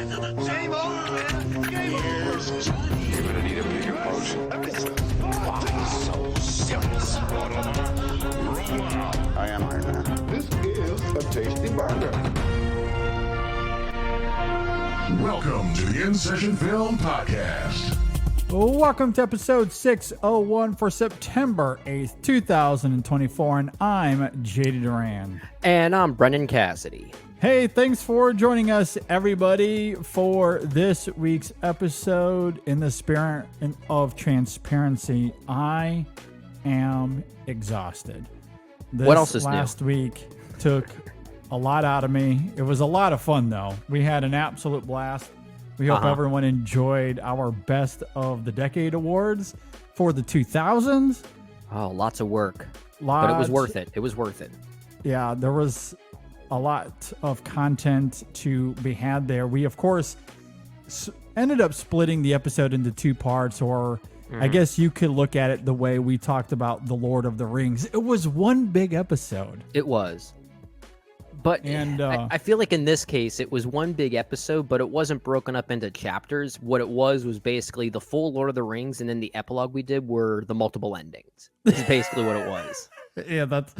Game over. Here's Johnny. You're gonna need a bigger boat. So simple. I am Iron Man. This is a tasty burger. Welcome to the In Session Film Podcast. Welcome to episode 601 for September 8th, 2024, and I'm JD Duran. And I'm Brendan Cassidy. Hey, thanks for joining us, everybody, for this week's episode. In the spirit of transparency, I am exhausted. What else is last week took a lot out of me. It was a lot of fun, though. We had an absolute blast. We hope everyone enjoyed our Best of the Decade awards for the 2000s. Oh, lots of work. But it was worth it. It was worth it. Yeah, there was a lot of content to be had there. We, of course, ended up splitting the episode into two parts, or I guess you could look at it the way we talked about The Lord of the Rings. It was one big episode. It was. But I feel like in this case, it was one big episode, but it wasn't broken up into chapters. What it was basically the full Lord of the Rings, and then the epilogue we did were the multiple endings. This is basically what it was. Yeah, that's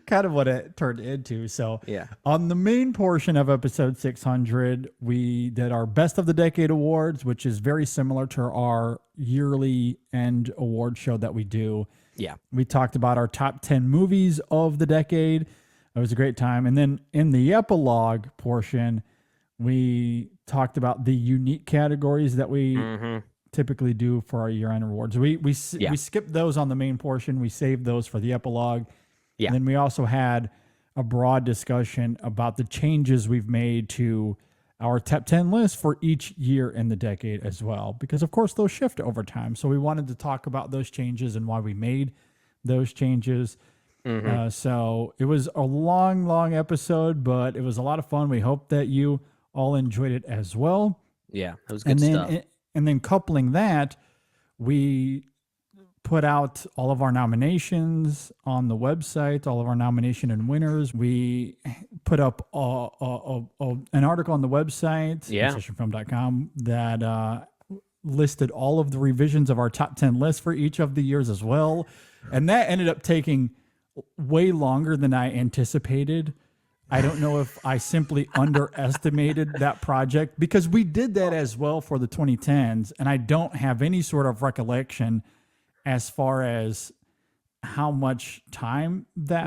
kind of what it turned into. So yeah, on the main portion of episode 600, we did our Best of the Decade awards, which is very similar to our yearly end award show that we do. Yeah. We talked about our top 10 movies of the decade. It was a great time. And then in the epilogue portion, we talked about the unique categories that we typically do for our year-end awards. We skipped those on the main portion. We saved those for the epilogue. Yeah. And then we also had a broad discussion about the changes we've made to our top 10 list for each year in the decade as well. Because, of course, those shift over time. So we wanted to talk about those changes and why we made those changes. So it was a long episode, but it was a lot of fun. We hope that you all enjoyed it as well. Yeah, it was good stuff. And then coupling that, we put out all of our nominations on the website, all of our nomination and winners. We put up an article on the website, sessionfilm.com, that listed all of the revisions of our top 10 list for each of the years as well. And that ended up taking way longer than I anticipated. I don't know if I simply underestimated that project, because we did that as well for the 2010s, and I don't have any sort of recollection as far as how much time that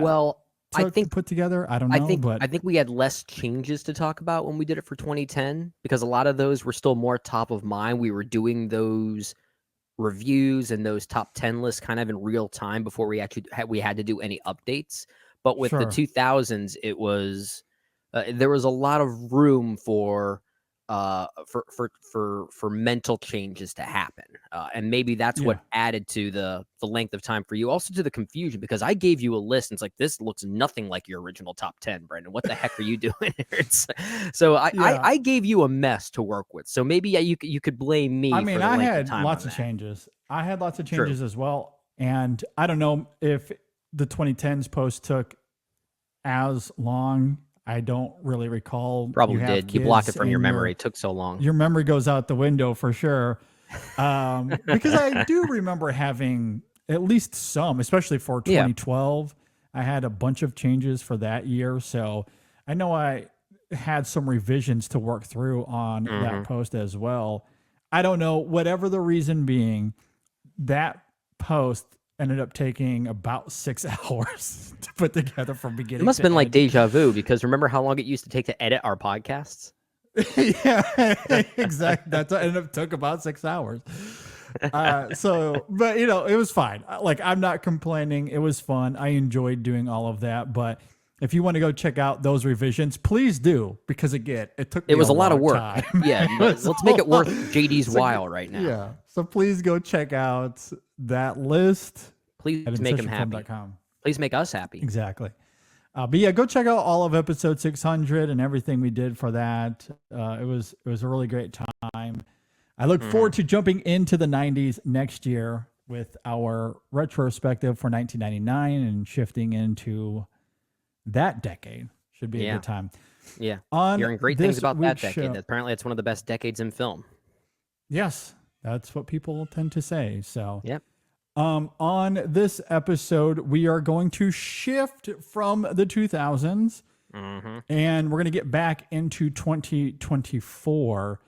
took to put together. I don't know. I think we had less changes to talk about when we did it for 2010, because a lot of those were still more top of mind. We were doing those reviews and those top 10 lists kind of in real time before we actually had to do any updates. But with the 2000s, it was there was a lot of room for mental changes to happen, and maybe that's what added to the length of time for you, also to the confusion, because I gave you a list and it's like, this looks nothing like your original top 10, Brendan. What the heck are you doing here? So I gave you a mess to work with. So maybe you could blame me. I mean, for the I length had of time lots on of that. changes. I had lots of changes as well, and I don't know if the 2010s post took as long. I don't really recall. Probably did. You blocked it from your memory. It took so long. Your memory goes out the window for sure. Because I do remember having at least some, especially for 2012. I had a bunch of changes for that year. So I know I had some revisions to work through on that post as well. I don't know, whatever the reason being, that post ended up taking about 6 hours to put together from beginning to end. It must have been like deja vu, because remember how long it used to take to edit our podcasts? Yeah, exactly. That took about 6 hours. But it was fine. Like, I'm not complaining. It was fun. I enjoyed doing all of that. But if you want to go check out those revisions, please do, because again, it was a lot of work. Time. Yeah, let's make it worth JD's while right now. Yeah. So please go check out that list. Please make him happy. Please make us happy. Exactly. But yeah, go check out all of episode 600 and everything we did for that. It was a really great time. I look forward to jumping into the 90s next year with our retrospective for 1999 and shifting into that decade. Should be a Yeah. good time. Yeah. On Hearing great things this about that week's decade. show- Apparently, it's one of the best decades in film. Yes, that's what people tend to say. So, Yep. on this episode, we are going to shift from the 2000s Mm-hmm. and we're going to get back into 2024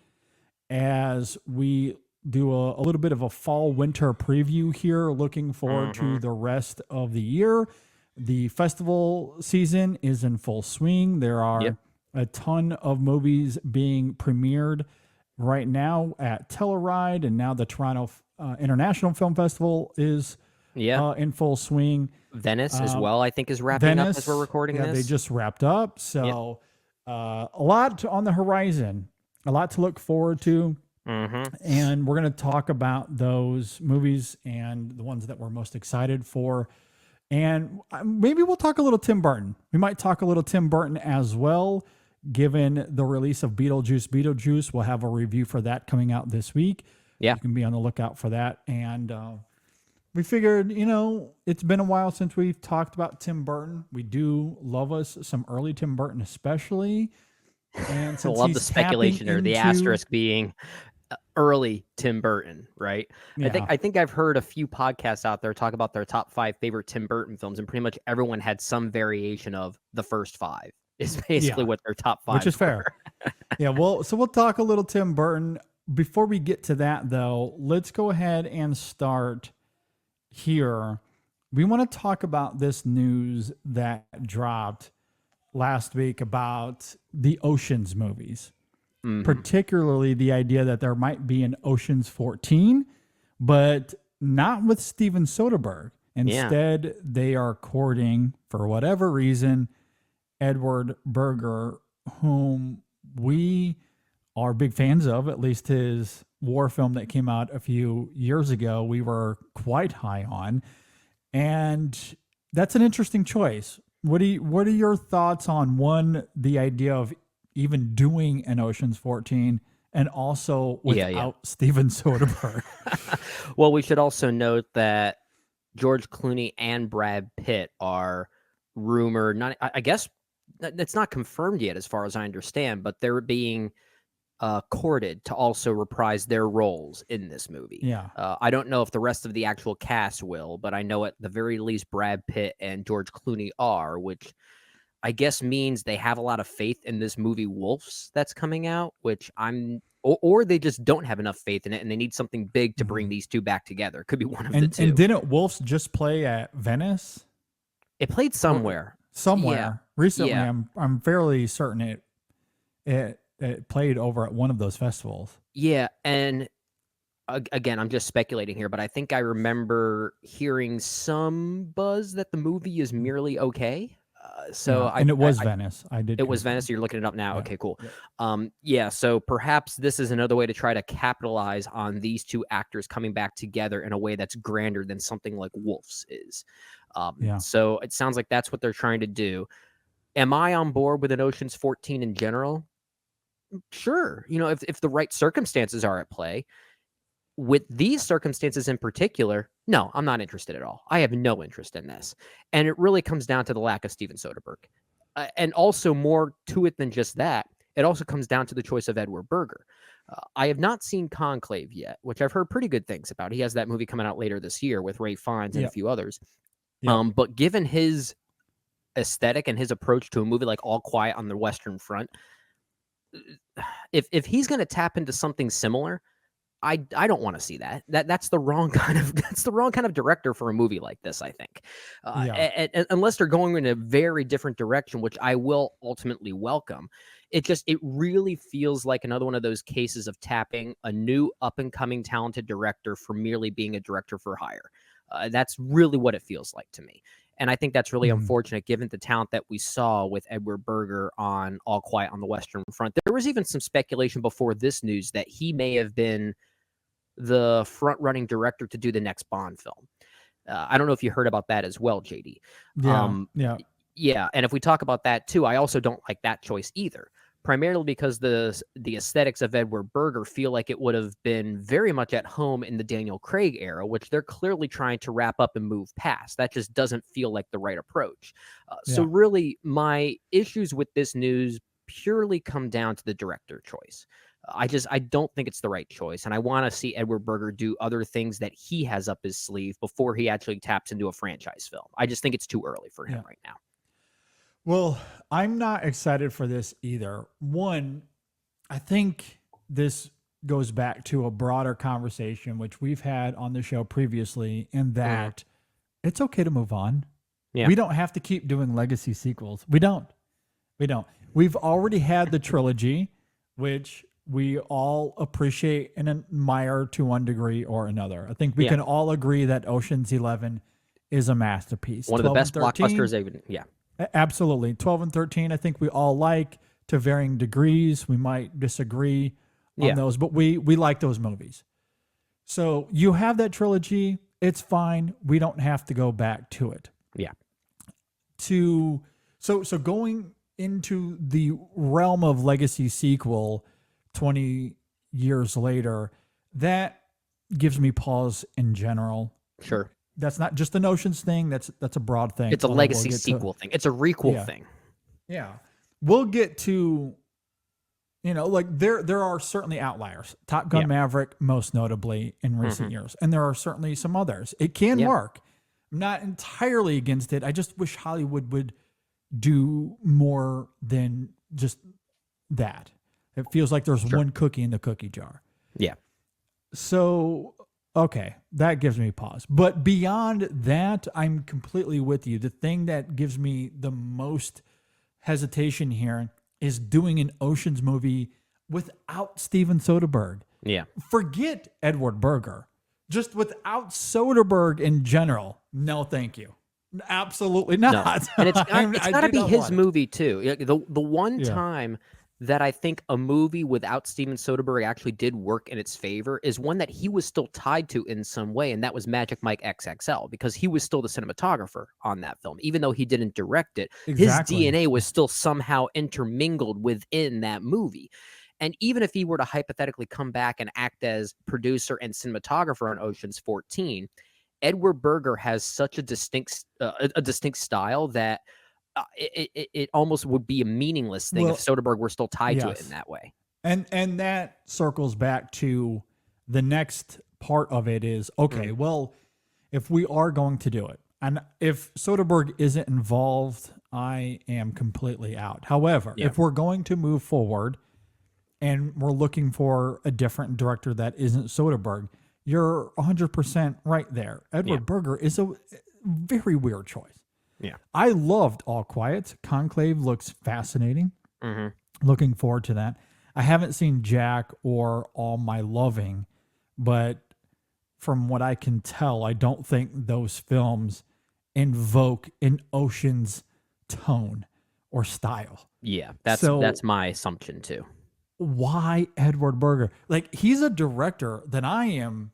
as we do a little bit of a fall winter preview here, looking forward to the rest of the year. The festival season is in full swing. There are a ton of movies being premiered right now at Telluride, and now the Toronto International Film Festival is in full swing. Venice as well, I think, is wrapping up as we're recording this. They just wrapped up. So a lot on the horizon, a lot to look forward to. And we're going to talk about those movies and the ones that we're most excited for. And maybe we'll talk a little Tim Burton. We might talk a little Tim Burton as well, given the release of Beetlejuice. Beetlejuice, we'll have a review for that coming out this week. Yeah. You can be on the lookout for that. And we figured, it's been a while since we've talked about Tim Burton. We do love us some early Tim Burton, especially. And I love the speculation or the asterisk being early Tim Burton, right? Yeah. I think I've heard a few podcasts out there talk about their top 5 favorite Tim Burton films, and pretty much everyone had some variation of the first 5. Is basically what their top 5, which is fair. Yeah, we'll talk a little Tim Burton. Before we get to that, though, let's go ahead and start here. We want to talk about this news that dropped last week about the Oceans movies. Particularly the idea that there might be an Oceans 14, but not with Steven Soderbergh. Instead, they are courting, for whatever reason, Edward Berger, whom we are big fans of, at least his war film that came out a few years ago, we were quite high on. And that's an interesting choice. What are your thoughts on, one, the idea of even doing an Ocean's 14, and also without Steven Soderbergh? Well, we should also note that George Clooney and Brad Pitt are rumored, I guess it's not confirmed yet as far as I understand, but they're being courted to also reprise their roles in this movie. Yeah. I don't know if the rest of the actual cast will, but I know at the very least Brad Pitt and George Clooney are, which I guess means they have a lot of faith in this movie Wolves that's coming out, which or they just don't have enough faith in it and they need something big to bring these two back together. Could be one of the two. And didn't Wolves just play at Venice? It played somewhere. Recently. Yeah. I'm fairly certain it played over at one of those festivals. Yeah, and again, I'm just speculating here, but I think I remember hearing some buzz that the movie is merely okay. It was Venice. It was Venice. So you're looking it up now. Yeah. Okay, cool. Yeah. So perhaps this is another way to try to capitalize on these two actors coming back together in a way that's grander than something like Wolves is. So it sounds like that's what they're trying to do. Am I on board with an Ocean's 14 in general? Sure. If the right circumstances are at play. With these circumstances in particular, no, I'm not interested at all. I have no interest in this. And it really comes down to the lack of Steven Soderbergh. And also more to it than just that, it also comes down to the choice of Edward Berger. I have not seen Conclave yet, which I've heard pretty good things about. He has that movie coming out later this year with Ralph Fiennes and a few others. But given his aesthetic and his approach to a movie like All Quiet on the Western Front, if he's going to tap into something similar, I don't want to see that. That's the wrong kind of director for a movie like this, I think. And unless they're going in a very different direction, which I will ultimately welcome. It really feels like another one of those cases of tapping a new up and coming talented director for merely being a director for hire. That's really what it feels like to me. And I think that's really unfortunate given the talent that we saw with Edward Berger on All Quiet on the Western Front. There was even some speculation before this news that he may have been the front-running director to do the next Bond film. I don't know if you heard about that as well, JD. Yeah. Yeah, and if we talk about that too, I also don't like that choice either. primarily because the aesthetics of Edward Berger feel like it would have been very much at home in the Daniel Craig era, which they're clearly trying to wrap up and move past. That just doesn't feel like the right approach. So really, my issues with this news purely come down to the director choice. I don't think it's the right choice, and I want to see Edward Berger do other things that he has up his sleeve before he actually taps into a franchise film. I just think it's too early for him right now. Well, I'm not excited for this either. One, I think this goes back to a broader conversation, which we've had on the show previously, in that it's okay to move on. Yeah. We don't have to keep doing legacy sequels. We don't. We've already had the trilogy, which we all appreciate and admire to one degree or another. I think we can all agree that Ocean's 11 is a masterpiece. One of the best blockbusters even. Yeah. Absolutely. 12 and 13, I think we all like to varying degrees. We might disagree on those, but we like those movies. So you have that trilogy. It's fine. We don't have to go back to it. Yeah. So going into the realm of legacy sequel 20 years later, that gives me pause in general. Sure. That's not just an Oceans thing. That's a broad thing. It's a legacy sequel thing. It's a requel thing. Yeah. We'll get to, like there are certainly outliers. Top Gun Maverick, most notably in recent years. And there are certainly some others. It can work. I'm not entirely against it. I just wish Hollywood would do more than just that. It feels like there's one cookie in the cookie jar. Yeah. So, okay, that gives me pause. But beyond that, I'm completely with you. The thing that gives me the most hesitation here is doing an Oceans movie without Steven Soderbergh. Yeah. Forget Edward Berger. Just without Soderbergh in general. No, thank you. Absolutely not. No. And it's got to be his movie too. The one time that I think a movie without Steven Soderbergh actually did work in its favor is one that he was still tied to in some way, and that was Magic Mike XXL, because he was still the cinematographer on that film. Even though he didn't direct it, his DNA was still somehow intermingled within that movie. And even if he were to hypothetically come back and act as producer and cinematographer on Ocean's 14, Edward Berger has such a distinct style that it almost would be a meaningless thing if Soderbergh were still tied to it in that way. And that circles back to the next part of it is, okay, well, if we are going to do it, and if Soderbergh isn't involved, I am completely out. However, if we're going to move forward and we're looking for a different director that isn't Soderbergh, you're 100% right there. Edward Berger is a very weird choice. Yeah. I loved All Quiet. Conclave looks fascinating. Looking forward to that. I haven't seen Jack or All My Loving, but from what I can tell, I don't think those films invoke an Ocean's tone or style. Yeah, that's my assumption too. Why Edward Berger? Like, he's a director that I'm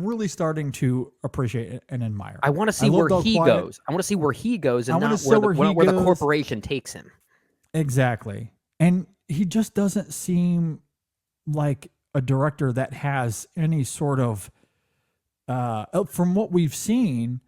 really starting to appreciate and admire. I want to see where he goes. I want to see where he goes and not where the corporation takes him. Exactly. And he just doesn't seem like a director that has any sort of, from what we've seen,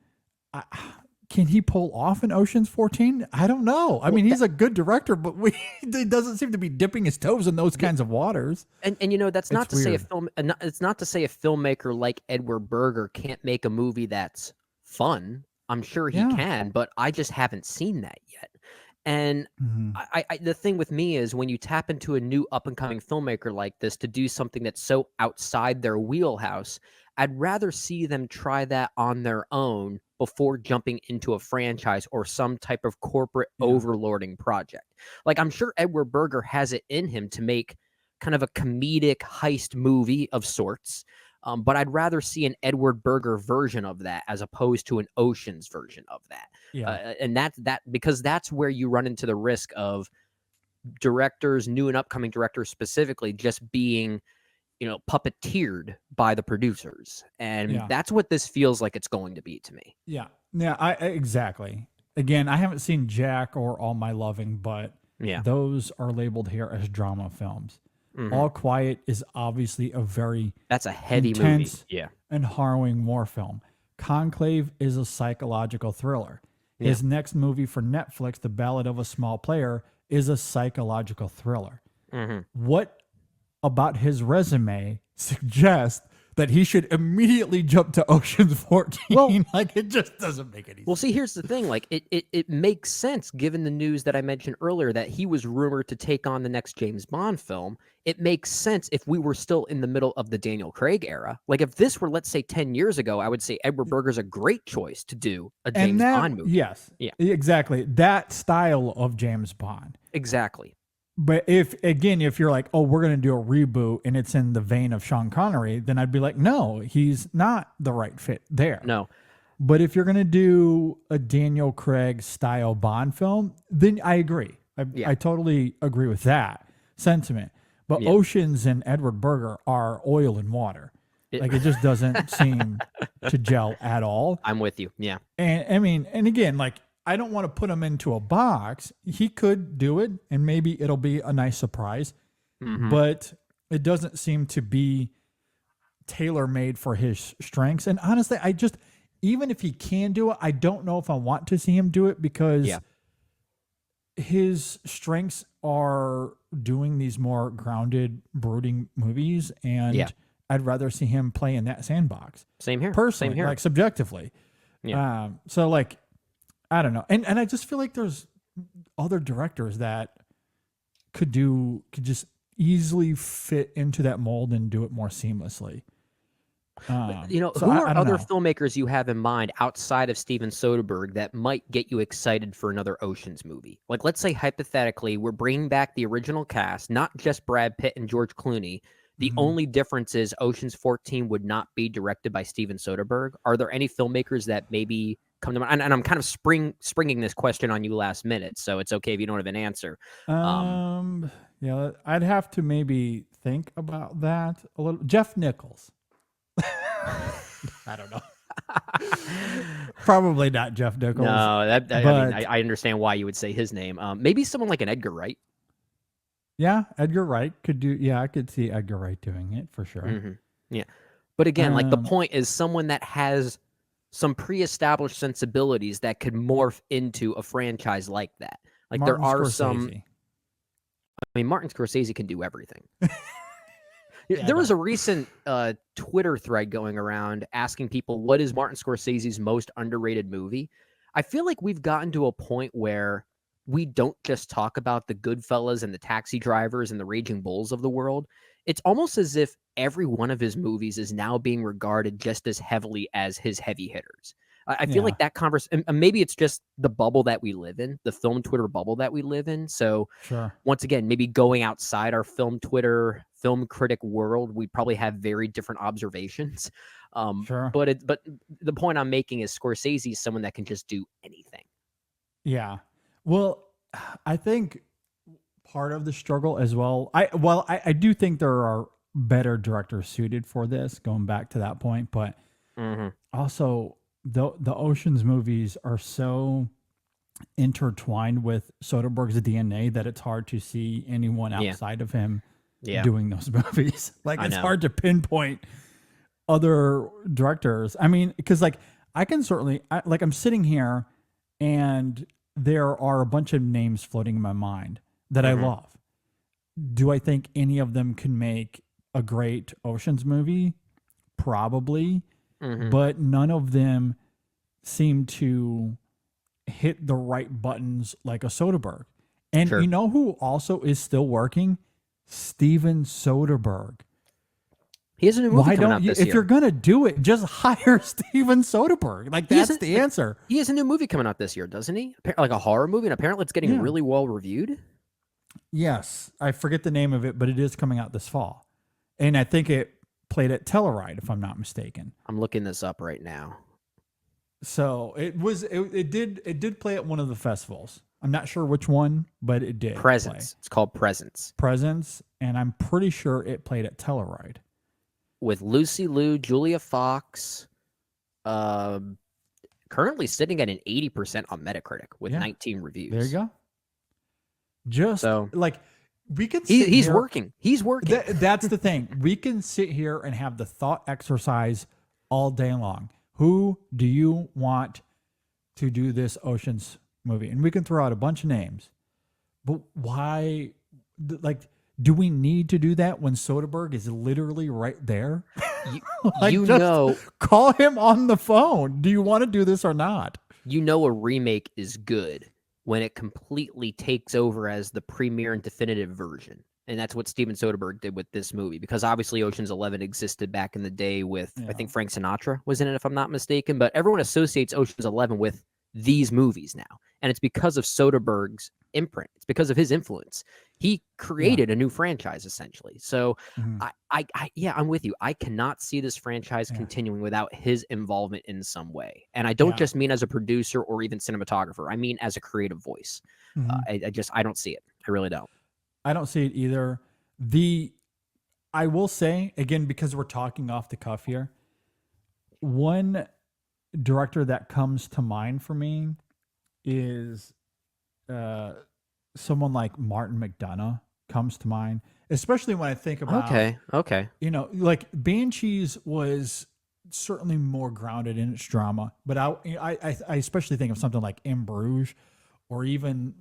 can he pull off an Ocean's 14? I don't know. I mean, he's a good director, but he doesn't seem to be dipping his toes in those kinds of waters. And that's not to say it's not to say a filmmaker like Edward Berger can't make a movie that's fun. I'm sure he can, but I just haven't seen that yet. And the thing with me is when you tap into a new up and coming filmmaker like this to do something that's so outside their wheelhouse, I'd rather see them try that on their own before jumping into a franchise or some type of corporate overlording project. Like, I'm sure Edward Berger has it in him to make kind of a comedic heist movie of sorts. But I'd rather see an Edward Berger version of that as opposed to an Ocean's version of that. And that's because that's where you run into the risk of directors, new and upcoming directors specifically, just being, puppeteered by the producers. And that's what this feels like it's going to be to me. Yeah, exactly. again, I haven't seen Jack or All My Loving, but Yeah. those are labeled here as drama films. Mhm. All Quiet is obviously a very That's a heavy intense movie. Yeah. and harrowing war film. Conclave is a psychological thriller. His next movie for Netflix, The Ballad of a Small Player, is a psychological thriller. Hmm. What about his resume suggests that he should immediately jump to Ocean's 14? Well- like, it just doesn't make any Well, sense. see, here's the thing. Like, it makes sense given the news that I mentioned earlier that he was rumored to take on the next James Bond film. It makes sense if we were still in the middle of the Daniel Craig era. Like, if this were, let's say, 10 years ago, I would say Edward Berger's a great choice to do a James Bond movie. Yes. Yeah. Exactly. That style of James Bond. Exactly. But if you're like, oh, we're going to do a reboot and it's in the vein of Sean Connery, then I'd be like, no, he's not the right fit there. No. But if you're going to do a Daniel Craig style Bond film, then I agree. I totally agree with that sentiment. But Oceans and Edward Berger are oil and water. Like, it just doesn't seem to gel at all. I'm with you. Yeah. And I mean, and again, like, I don't want to put him into a box. He could do it, and maybe it'll be a nice surprise. But it doesn't seem to be tailor-made for his strengths. And honestly, even if he can do it, I don't know if I want to see him do it because his strengths are doing these more grounded, brooding movies, and I'd rather see him play in that sandbox. Same here. Personally, Same here. like, subjectively. Yeah. So, like, I don't know. And I just feel like there's other directors that could just easily fit into that mold and do it more seamlessly. Who so are I don't other know. filmmakers you have in mind outside of Steven Soderbergh that might get you excited for another Ocean's movie? Like, let's say hypothetically, we're bringing back the original cast, not just Brad Pitt and George Clooney. The only difference is Ocean's 14 would not be directed by Steven Soderbergh. Are there any filmmakers that maybe come to mind? And I'm kind of springing this question on you last minute, so it's okay if you don't have an answer. Yeah, I'd have to maybe think about that a little. Jeff Nichols. I don't know. Probably not Jeff Nichols. No, I but- mean, I understand why you would say his name. Maybe someone like an Edgar Wright. Yeah, Edgar Wright could do. Yeah, I could see Edgar Wright doing it for sure. Yeah. But again, like, the point is someone that has some pre-established sensibilities that could morph into a franchise like that. Like, Martin there are Scorsese. some. I mean, Martin Scorsese can do everything. Yeah, There was a recent Twitter thread going around asking people, what is Martin Scorsese's most underrated movie? I feel like we've gotten to a point where we don't just talk about the Goodfellas and the Taxi Drivers and the Raging Bulls of the world. It's almost as if every one of his movies is now being regarded just as heavily as his heavy hitters. I feel like that conversation, and maybe it's just the bubble that we live in, the film Twitter bubble that we live in. So Sure. once again, maybe going outside our film Twitter, film critic world, we probably have very different observations. Sure. But the point I'm making is Scorsese is someone that can just do anything. Yeah. Well, I think part of the struggle as well. I do think there are better directors suited for this, going back to that point, but also the Ocean's movies are so intertwined with Soderbergh's DNA that it's hard to see anyone outside of him doing those movies. Like, it's hard to pinpoint other directors. I mean, because like I can certainly I'm sitting here and there are a bunch of names floating in my mind that I love. Do I think any of them can make a great Ocean's movie? Probably. But none of them seem to hit the right buttons like a Soderbergh. And you know who also is still working? Steven Soderbergh. He has a new movie Why coming don't out you, this if year. you're gonna do it, just hire Steven Soderbergh. Like, that's the answer. He has a new movie coming out this year, doesn't he? Like a horror movie, and apparently it's getting really well reviewed. Yes, I forget the name of it, but it is coming out this fall, and I think it played at Telluride, if I'm not mistaken. I'm looking this up right now. So it did play at one of the festivals. I'm not sure which one, but it did. Presence. play. It's called Presence. Presence, and I'm pretty sure it played at Telluride. With Lucy Liu, Julia Fox, currently sitting at an 80% on Metacritic with Yeah. 19 reviews. There you go. Just So like we can sit he's here- working. He's working. That's the thing. We can sit here and have the thought exercise all day long. Who do you want to do this Oceans movie? And we can throw out a bunch of names. But why, like, do we need to do that when Soderbergh is literally right there? You just know, call him on the phone. Do you want to do this or not? you know a remake is good when it completely takes over as the premier and definitive version. And that's what Steven Soderbergh did with this movie, because obviously Ocean's 11 existed back in the day with, I think Frank Sinatra was in it, if I'm not mistaken, but everyone associates Ocean's 11 with these movies now. And it's because of Soderbergh's imprint. It's because of his influence. He created a new franchise, essentially. So I'm with you. I cannot see this franchise continuing without his involvement in some way. And I don't just mean as a producer or even cinematographer. I mean as a creative voice. I don't see it. I really don't. I don't see it either. I will say, again, because we're talking off the cuff here, one director that comes to mind for me is someone like Martin McDonagh comes to mind, especially when I think about, Okay. you know, like Banshees was certainly more grounded in its drama, but I especially think of something like In Bruges, or even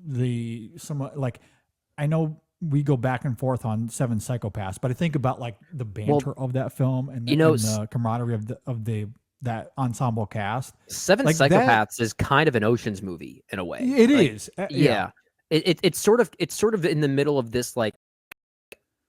I know we go back and forth on Seven Psychopaths, but I think about like the banter of that film and the camaraderie of that ensemble cast. Seven Like Psychopaths is kind of an Ocean's movie in a way. It is. Yeah. It's sort of in the middle of this like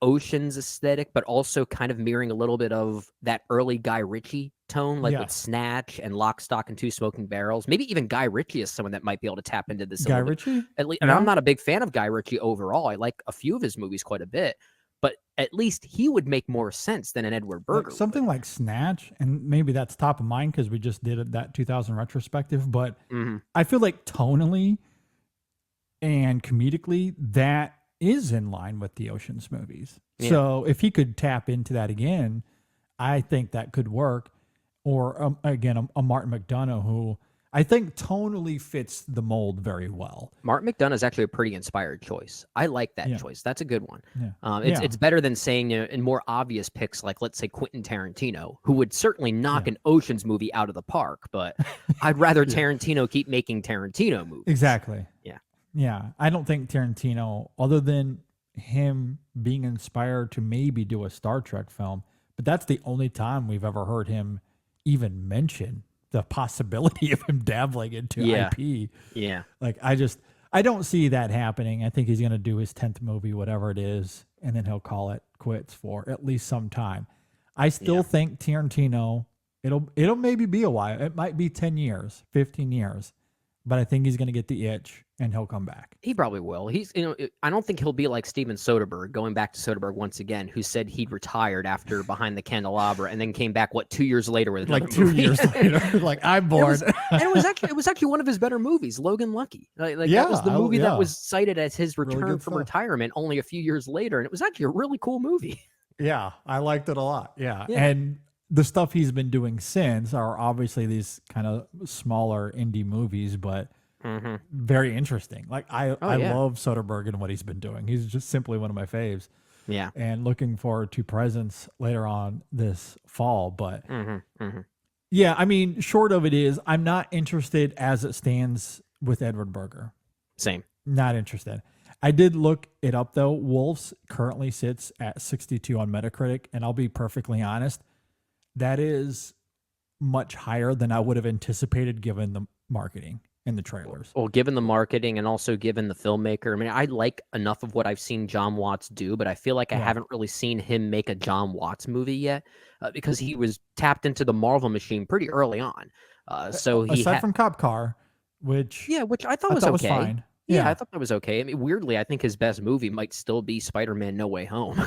Ocean's aesthetic, but also kind of mirroring a little bit of that early Guy Ritchie tone, like with Snatch and Lock, Stock, and Two Smoking Barrels. Maybe even Guy Ritchie is someone that might be able to tap into this. Guy Ritchie? At least, and I'm not a big fan of Guy Ritchie overall. I like a few of his movies quite a bit, but at least he would make more sense than an Edward Berger. Like something like Snatch, and maybe that's top of mind because we just did that 2000 retrospective, but I feel like tonally and comedically, that is in line with the Ocean's movies. Yeah. So if he could tap into that again, I think that could work. Or again, a Martin McDonagh who I think tonally fits the mold very well. Martin McDonagh is actually a pretty inspired choice. I like that choice. That's a good one. Yeah. It's better than saying in more obvious picks like, let's say, Quentin Tarantino, who would certainly knock an Ocean's movie out of the park, but I'd rather Tarantino keep making Tarantino movies. Exactly. Yeah. Yeah. I don't think Tarantino, other than him being inspired to maybe do a Star Trek film, but that's the only time we've ever heard him even mention the possibility of him dabbling into IP. Yeah. Like, I don't see that happening. I think he's going to do his 10th movie, whatever it is, and then he'll call it quits for at least some time. I still think Tarantino, it'll maybe be a while. It might be 10 years, 15 years, but I think he's going to get the itch and he'll come back. He probably will. I don't think he'll be like Steven Soderbergh, going back to Soderbergh once again, who said he'd retired after Behind the Candelabra and then came back 2 years later with like 2 years later, like I'm bored. It was actually one of his better movies, Logan Lucky. That was the movie that was cited as his return really from retirement only a few years later, and it was actually a really cool movie. Yeah, I liked it a lot. Yeah. And the stuff he's been doing since are obviously these kind of smaller indie movies, but very interesting. Like I love Soderbergh and what he's been doing. He's just simply one of my faves. Yeah. And looking forward to Presence later on this fall. But yeah, I mean, short of it is, I'm not interested as it stands with Edward Berger. Same. Not interested. I did look it up though. Wolves currently sits at 62 on Metacritic, and I'll be perfectly honest, that is much higher than I would have anticipated given the marketing in the trailers. Well, given the marketing and also given the filmmaker, I mean, I like enough of what I've seen John Watts do, but I feel like I haven't really seen him make a John Watts movie yet because he was tapped into the Marvel machine pretty early on. So he aside from Cop Car, which I thought was okay. Was fine. Yeah, I thought that was okay. I mean, weirdly, I think his best movie might still be Spider-Man: No Way Home.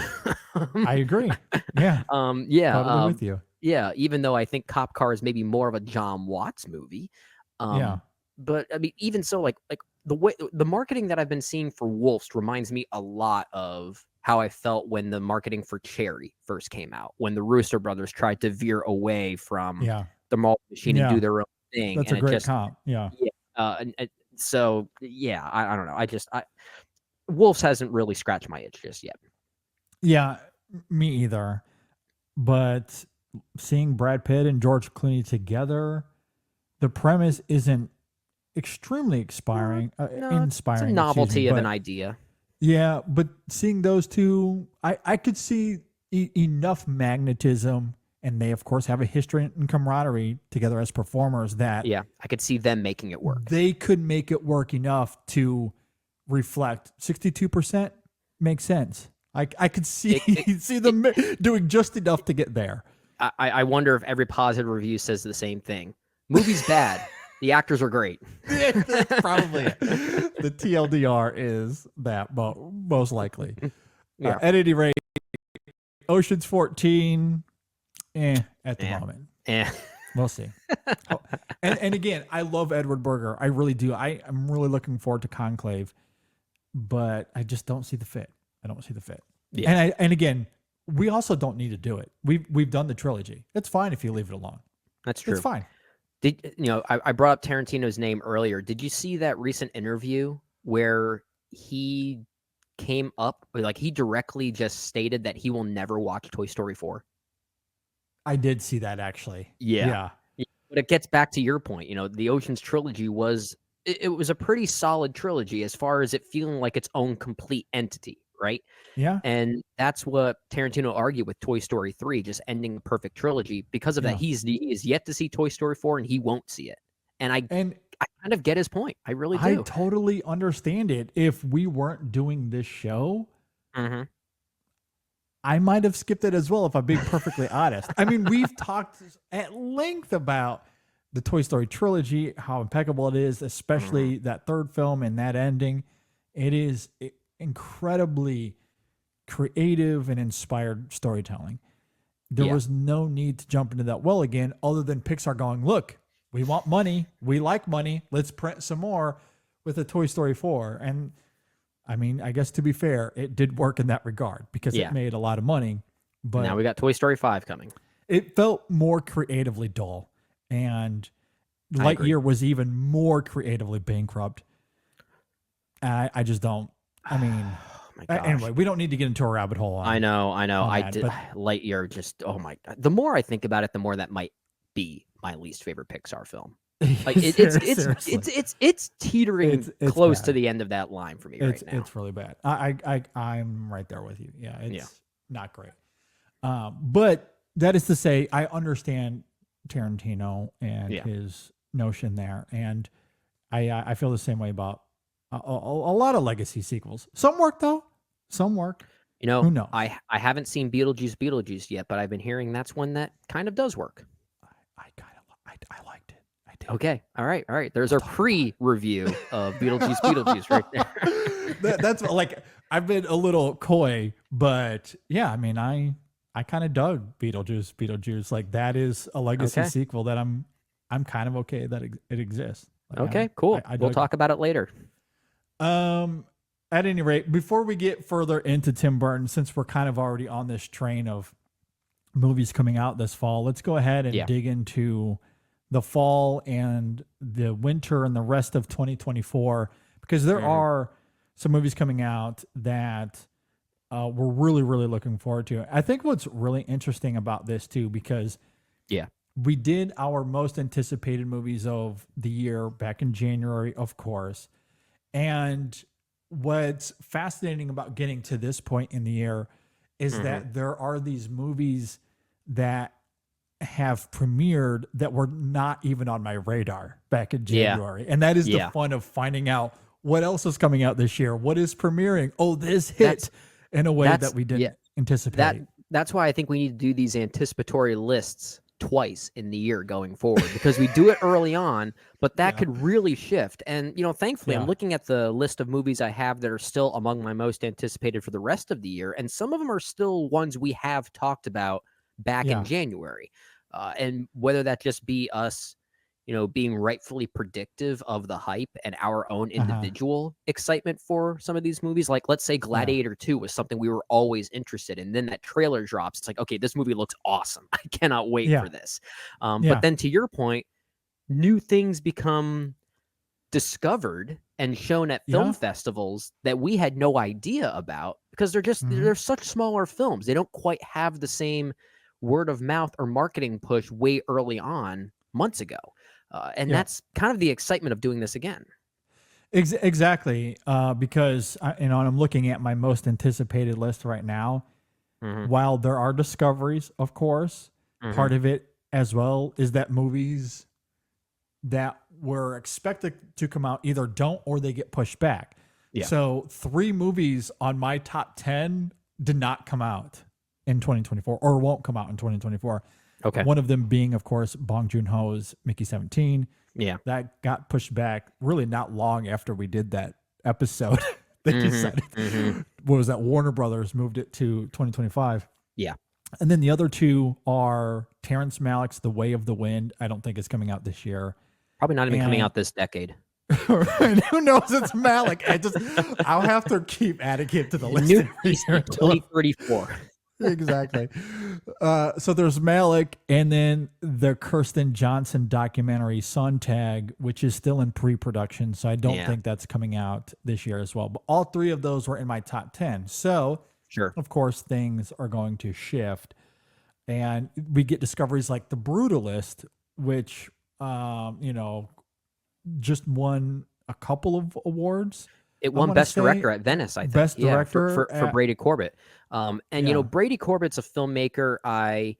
I agree. Yeah. Totally with you. Yeah, even though I think Cop Car is maybe more of a John Watts movie. But I mean, even so, like the marketing that I've been seeing for Wolves reminds me a lot of how I felt when the marketing for Cherry first came out, when the Rooster Brothers tried to veer away from the Marvel machine and do their own thing. That's And a it great just, comp. Yeah. yeah. So yeah, I don't know. Wolves hasn't really scratched my itch just yet. Yeah, me either. But seeing Brad Pitt and George Clooney together, the premise isn't extremely inspiring. No, it's a Inspiring, excuse me, novelty of an but idea. yeah, but seeing those two, I could see enough magnetism, and they of course have a history and camaraderie together as performers that Yeah, I could see them making it work. they could make it work enough to reflect 62% makes sense. I could see see them doing just enough to get there. I wonder if every positive review says the same thing. Movie's bad. The actors are great. That's probably it. The TLDR is that most likely. Yeah. At any rate, Ocean's 14, at the moment. We'll see. And again, I love Edward Berger. I really do. I'm really looking forward to Conclave, but I just don't see the fit. I don't see the fit. Yeah. And again, we also don't need to do it. We've done the trilogy. It's fine if you leave it alone. That's true. It's fine. I brought up Tarantino's name earlier. Did you see that recent interview where he came up, like he directly just stated that he will never watch Toy Story 4? I did see that actually. Yeah. But it gets back to your point. The Ocean's trilogy was a pretty solid trilogy as far as it feeling like its own complete entity, right? Yeah. And that's what Tarantino argued with Toy Story 3, just ending the perfect trilogy. Because of that, he is yet to see Toy Story 4, and he won't see it. And I kind of get his point. I really do. I totally understand it. If we weren't doing this show, I might have skipped it as well, if I'm being perfectly honest. I mean, we've talked at length about the Toy Story trilogy, how impeccable it is, especially that third film and that ending. It is incredibly creative and inspired storytelling. There was no need to jump into that well again, other than Pixar going, look, we want money. We like money. Let's print some more with a Toy Story 4. And I mean, I guess to be fair, it did work in that regard because it made a lot of money. But now we got Toy Story 5 coming. It felt more creatively dull. And Lightyear was even more creatively bankrupt. I just don't. I mean, anyway, we don't need to get into a rabbit hole. I know. Lightyear just, oh my God. The more I think about it, the more that might be my least favorite Pixar film. Like it's teetering close bad to the end of that line for me right now. It's really bad. I'm right there with you. Yeah, it's not great. But that is to say, I understand Tarantino and his notion there, and I feel the same way about a lot of legacy sequels. Some work though. Some work. Who knows? I haven't seen Beetlejuice yet, but I've been hearing that's one that kind of does work. I liked it. I did. Okay. All right. There's our pre-review of Beetlejuice right there. That's like, I've been a little coy, but yeah, I mean, I kind of dug Beetlejuice. Like, that is a legacy sequel that I'm kind of okay that it exists. Like, okay, cool. We'll talk about it later. At any rate, before we get further into Tim Burton, since we're kind of already on this train of movies coming out this fall, let's go ahead and dig into the fall and the winter and the rest of 2024, because there are some movies coming out that we're really, really looking forward to. I think what's really interesting about this too, because we did our most anticipated movies of the year back in January, of course. And what's fascinating about getting to this point in the year is that there are these movies that have premiered that were not even on my radar back in January. And that is the fun of finding out what else is coming out this year. What is premiering? Oh, this hit in a way that we didn't anticipate. That's why I think we need to do these anticipatory lists twice in the year going forward, because we do it early on, but that could really shift. And, thankfully, I'm looking at the list of movies I have that are still among my most anticipated for the rest of the year. And some of them are still ones we have talked about back in January. And whether that just be us, being rightfully predictive of the hype and our own individual excitement for some of these movies. Like, let's say Gladiator 2 was something we were always interested in. Then that trailer drops. It's like, okay, this movie looks awesome. I cannot wait for this. But then to your point, new things become discovered and shown at film Yeah. festivals that we had no idea about because they're such smaller films. They don't quite have the same word of mouth or marketing push way early on months ago. And Yeah. that's kind of the excitement of doing this again. Exactly. Because I'm looking at my most anticipated list right now. While there are discoveries, of course, part of it as well is that movies that were expected to come out either don't or they get pushed back. Yeah. So 3 movies on my top 10 did not come out in 2024 or won't come out in 2024. Okay. One of them being, of course, Bong Joon-ho's Mickey 17. Yeah. That got pushed back really not long after we did that episode. They decided, what was that? Warner Brothers moved it to 2025. Yeah. And then the other 2 are Terrence Malick's The Way of the Wind. I don't think it's coming out this year. Probably not even coming And- out this decade. And who knows? It's Malick. I'll have to keep adding it to the list New every year until 2034. exactly. So there's Malick, and then the Kirsten Johnson documentary Sontag, which is still in pre-production. So I don't think that's coming out this year as well. But all 3 of those were in my top 10. So Sure. of course, things are going to shift, and we get discoveries like The Brutalist, which just won a couple of awards. It won Best Director at Venice, I think. Best Director for Brady Corbett. Brady Corbett's a filmmaker I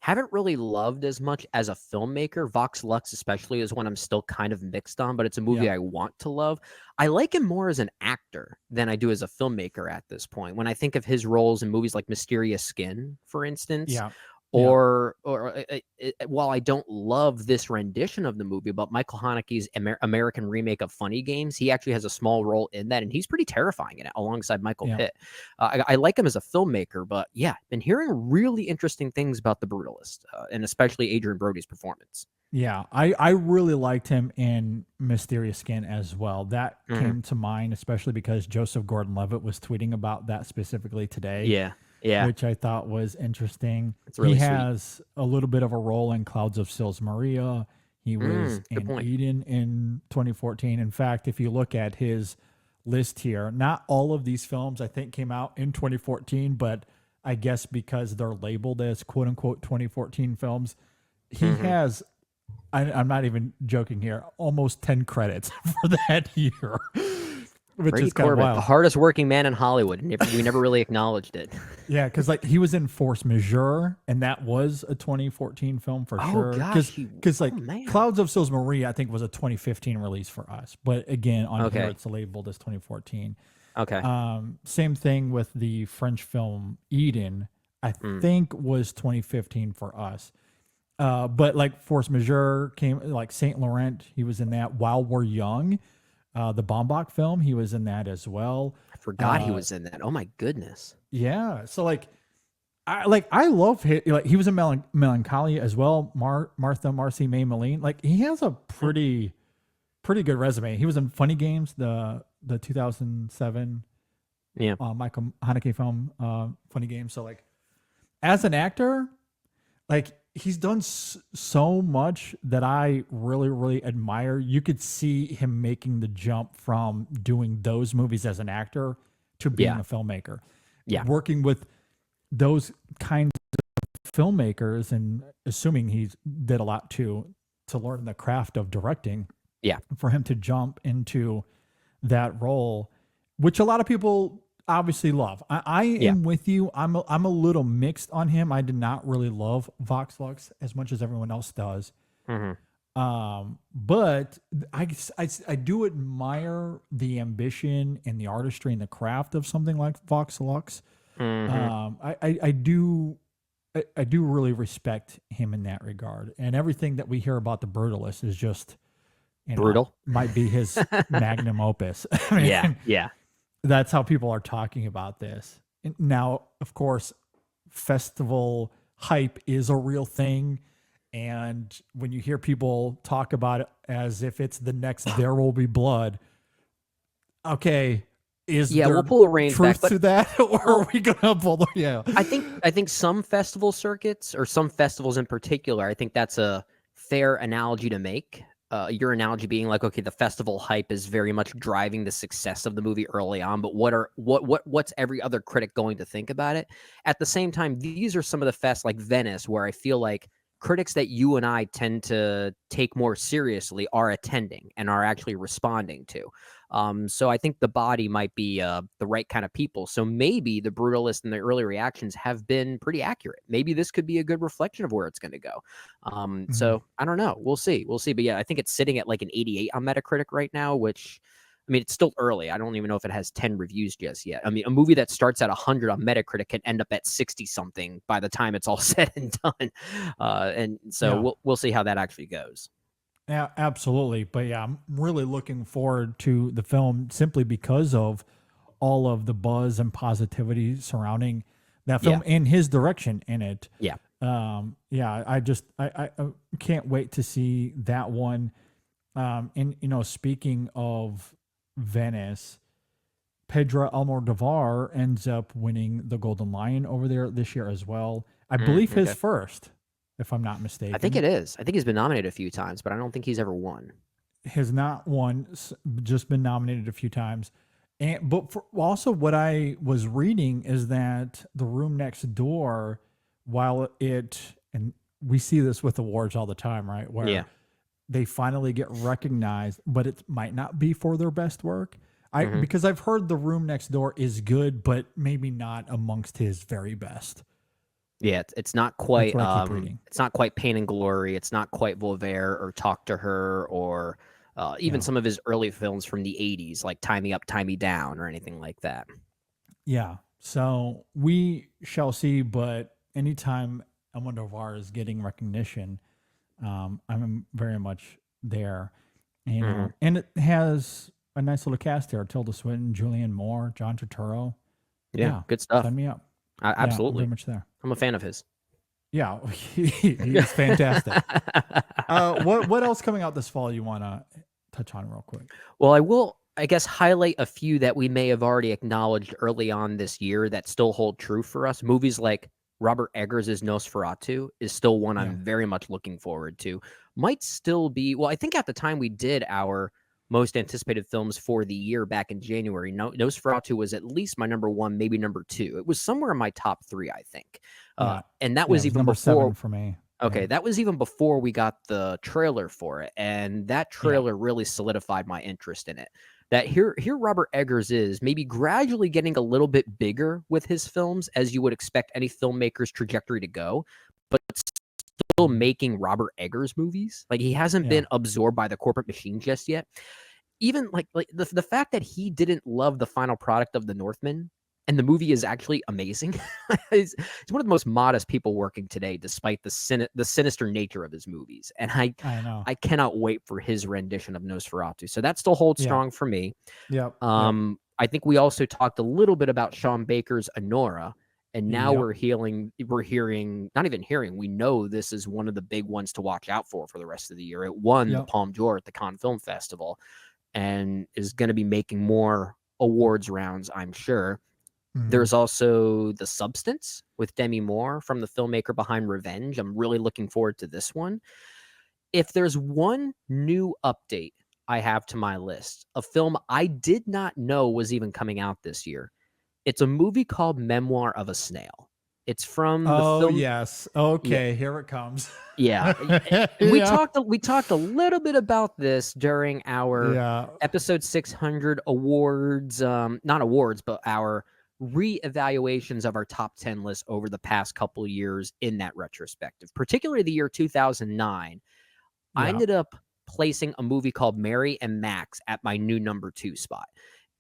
haven't really loved as much as a filmmaker. Vox Lux especially is one I'm still kind of mixed on, but it's a movie I want to love. I like him more as an actor than I do as a filmmaker at this point. When I think of his roles in movies like Mysterious Skin, for instance, or while I don't love this rendition of the movie, but Michael Haneke's American remake of Funny Games, he actually has a small role in that, and he's pretty terrifying in it alongside Michael Pitt. I like him as a filmmaker, but been hearing really interesting things about The Brutalist, and especially Adrian Brody's performance. Yeah, I really liked him in Mysterious Skin as well. That came to mind, especially because Joseph Gordon-Levitt was tweeting about that specifically today. Yeah. Which I thought was interesting. It's really he sweet. has a little bit of a role in Clouds of Sils Maria. He was in Eden in 2014. In fact, if you look at his list here, not all of these films I think came out in 2014, but I guess because they're labeled as quote unquote 2014 films, he has, I'm not even joking here, almost 10 credits for that year. Which Brady is kind of Corbett, wild. the hardest working man in Hollywood, and we never really acknowledged it. Yeah, because like he was in Force Majeure, and that was a 2014 film for sure. Gosh, Because man. Clouds of Sils Maria, I think, was a 2015 release for us. But again, on here it's labeled as 2014. Okay. Same thing with the French film Eden, I think was 2015 for us. But like Force Majeure came, like Saint Laurent, he was in that. While We're Young, the Baumbach film, he was in that as well. I forgot he was in that. Oh my goodness. Yeah. So I love him. Like he was in Melancholia as well. Marcy May Malene. Like he has a pretty good resume. He was in Funny Games, the 2007 Michael Haneke film, Funny Games. So like as an actor, like he's done so much that I really, really admire. You could see him making the jump from doing those movies as an actor to being a filmmaker. Yeah. Working with those kinds of filmmakers, and assuming he did a lot to learn the craft of directing. Yeah. For him to jump into that role, which a lot of people obviously love. I am with you. I'm a little mixed on him. I did not really love Vox Lux as much as everyone else does. But I do admire the ambition and the artistry and the craft of something like Vox Lux. I do really respect him in that regard. And everything that we hear about The Brutalist is just brutal. Might be his magnum opus. I mean, Yeah. That's how people are talking about this. Now, of course, festival hype is a real thing. And when you hear people talk about it as if it's the next There Will Be Blood, okay, is there we'll pull the reins truth back, to that? Or are we going to pull the, I think some festival circuits, or some festivals in particular, I think that's a fair analogy to make. Your analogy being like, okay, the festival hype is very much driving the success of the movie early on, but what's every other critic going to think about it? At the same time, these are some of the fests like Venice, where I feel like critics that you and I tend to take more seriously are attending and are actually responding to. So I think the body might be the right kind of people. So maybe the Brutalist and the early reactions have been pretty accurate. Maybe this could be a good reflection of where it's going to go. So I don't know. We'll see. But yeah, I think it's sitting at like an 88 on Metacritic right now, which, I mean, it's still early. I don't even know if it has 10 reviews just yet. I mean, a movie that starts at 100 on Metacritic can end up at 60 something by the time it's all said and done. And so we'll see how that actually goes. Yeah, absolutely. But yeah, I'm really looking forward to the film simply because of all of the buzz and positivity surrounding that film and his direction in it. Yeah. I can't wait to see that one. And speaking of Venice, Pedro Almodovar ends up winning the Golden Lion over there this year as well. I believe his first, if I'm not mistaken. I think it is. I think he's been nominated a few times, but I don't think he's ever won. Has not won, just been nominated a few times. But also what I was reading is that The Room Next Door, while and we see this with awards all the time, right? Where they finally get recognized, but it might not be for their best work. Because I've heard The Room Next Door is good, but maybe not amongst his very best. Yeah, it's not quite. It's not quite Pain and Glory. It's not quite Voltaire or Talk to Her, or even some of his early films from the '80s, like Tie Me Up, Tie Me Down, or anything like that. Yeah, so we shall see. But anytime Almodovar is getting recognition, I'm very much there. And it has a nice little cast there: Tilda Swinton, Julianne Moore, John Turturro. Yeah, good stuff. Sign me up. Absolutely, very much there. I'm a fan of his. Yeah, he's fantastic. What else coming out this fall you want to touch on real quick? Well, I will, I guess, highlight a few that we may have already acknowledged early on this year that still hold true for us. Movies like Robert Eggers' Nosferatu is still one I'm very much looking forward to. Might still be, well, I think at the time we did our most anticipated films for the year back in January, Nosferatu was at least my number one, maybe number two. It was somewhere in my top three, I think. And that was even number before 7 for me. Okay, that was even before we got the trailer for it, and that trailer really solidified my interest in it. That here Robert Eggers is maybe gradually getting a little bit bigger with his films, as you would expect any filmmaker's trajectory to go, but still making Robert Eggers movies. Like, he hasn't been absorbed by the corporate machine just yet. Even like the fact that he didn't love the final product of The Northman, and the movie is actually amazing. He's one of the most modest people working today, despite the sinister nature of his movies. And I know. I cannot wait for his rendition of Nosferatu. So that still holds strong for me. I think we also talked a little bit about Sean Baker's Anora, and now we're hearing, not even hearing, we know this is one of the big ones to watch out for the rest of the year. It won the Palme d'Or at the Cannes Film Festival and is going to be making more awards rounds, I'm sure. There's also The Substance with Demi Moore from the filmmaker behind Revenge. I'm really looking forward to this one. If there's one new update I have to my list, a film I did not know was even coming out this year, it's a movie called Memoir of a Snail. It's from the film. Yes. Okay, here it comes. Yeah. We talked a little bit about this during our episode 600 awards, not awards, but our re-evaluations of our top 10 list over the past couple of years in that retrospective, particularly the year 2009. I ended up placing a movie called Mary and Max at my new number 2 spot.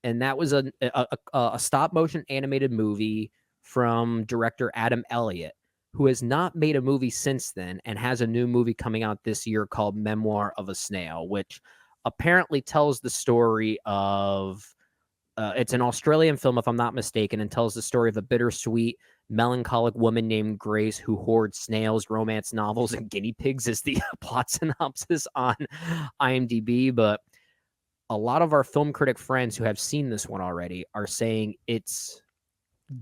And that was a stop motion animated movie from director Adam Elliott, who has not made a movie since then and has a new movie coming out this year called Memoir of a Snail, which apparently tells the story of it's an Australian film, if I'm not mistaken, and tells the story of a bittersweet, melancholic woman named Grace who hoards snails, romance novels, and guinea pigs is the plot synopsis on IMDb. But a lot of our film critic friends who have seen this one already are saying it's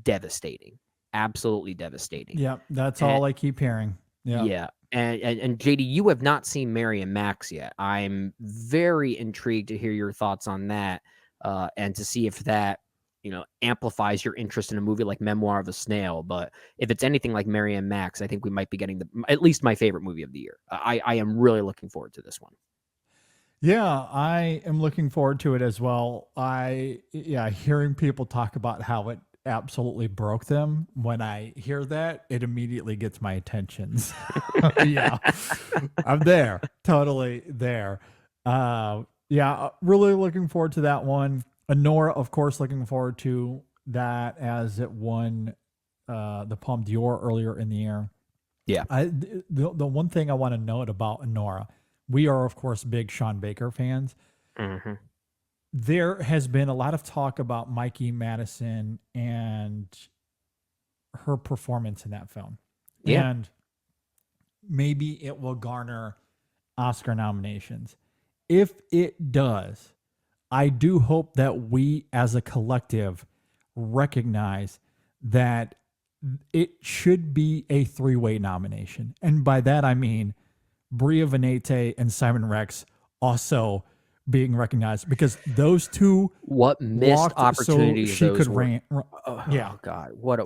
devastating. Absolutely devastating. Yep, that's all I keep hearing. Yeah. And JD, you have not seen Mary and Max yet. I'm very intrigued to hear your thoughts on that, and to see if that, amplifies your interest in a movie like Memoir of a Snail. But if it's anything like Mary and Max, I think we might be getting at least my favorite movie of the year. I am really looking forward to this one. Yeah, I am looking forward to it as well. Hearing people talk about how it absolutely broke them, when I hear that, it immediately gets my attention. Yeah, I'm there, totally there. Really looking forward to that one. Nora, of course, looking forward to that as it won the Palme d'Or earlier in the year. Yeah. The one thing I want to note about Nora, we are, of course, big Sean Baker fans. Mm-hmm. There has been a lot of talk about Mikey Madison and her performance in that film. Yeah. And maybe it will garner Oscar nominations. If it does, I do hope that we as a collective recognize that it should be a three-way nomination. And by that, I mean Bria Venete and Simon Rex also being recognized, because those two what missed opportunities so she those could were. Yeah. God, what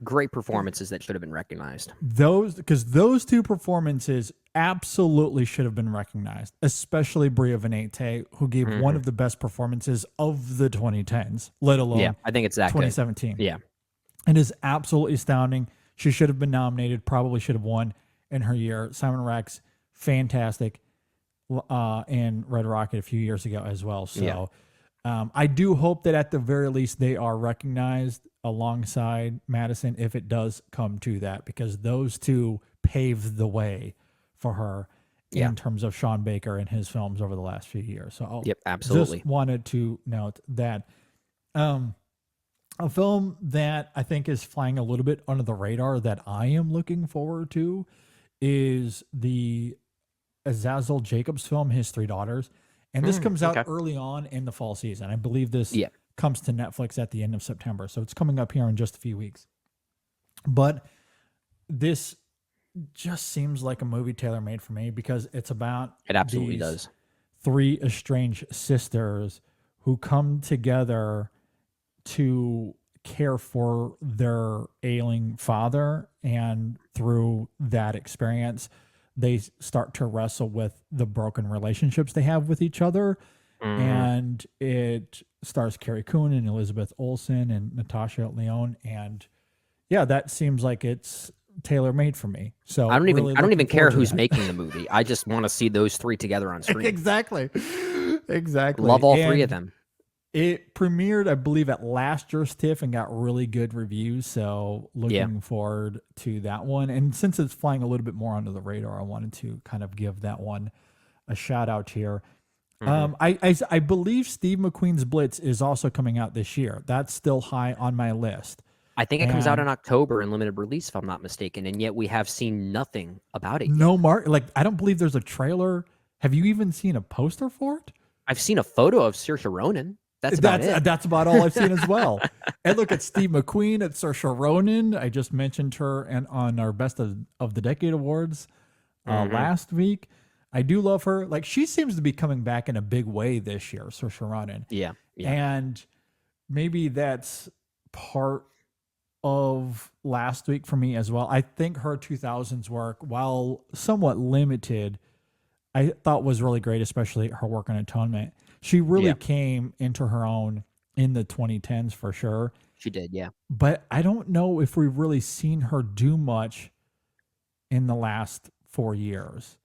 great performances that should have been recognized. Because those two performances absolutely should have been recognized, especially Bria Venete, who gave one of the best performances of the 2010s, let alone I think it's that 2017. good. Yeah. It is absolutely astounding. She should have been nominated, probably should have won in her year. Simon Rex, fantastic, in Red Rocket a few years ago as well. So I do hope that at the very least they are recognized alongside Madison if it does come to that, because those two paved the way for her in terms of Sean Baker and his films over the last few years. So absolutely. Just wanted to note that. A film that I think is flying a little bit under the radar that I am looking forward to is the Azazel Jacobs film, His Three Daughters. And this comes out early on in the fall season. I believe this comes to Netflix at the end of September. So it's coming up here in just a few weeks. But this just seems like a movie tailor-made for me, because it's about it absolutely does. Three estranged sisters who come together to care for their ailing father, and through that experience they start to wrestle with the broken relationships they have with each other. And it stars Carrie Coon and Elizabeth Olsen and Natasha Lyonne, and that seems like it's tailor-made for me. So I don't even care who's making the movie. I just want to see those three together on screen. Exactly. Love all three of them. It premiered, I believe, at last year's TIFF and got really good reviews. So looking forward to that one. And since it's flying a little bit more under the radar, I wanted to kind of give that one a shout out here. I believe Steve McQueen's Blitz is also coming out this year. That's still high on my list. I think it comes out in October in limited release, if I'm not mistaken. And yet we have seen nothing about it yet. I don't believe there's a trailer. Have you even seen a poster for it? I've seen a photo of Saoirse Ronan. That's about all I've seen as well. And look at Steve McQueen, at Saoirse Ronan. I just mentioned her on our Best of the Decade Awards last week. I do love her. Like, she seems to be coming back in a big way this year, Saoirse Ronan. Yeah. And maybe that's part of last week for me as well. I think her 2000s work, while somewhat limited, I thought was really great, especially her work on Atonement. She really came into her own in the 2010s for sure. She did, yeah. But I don't know if we've really seen her do much in the last 4 years.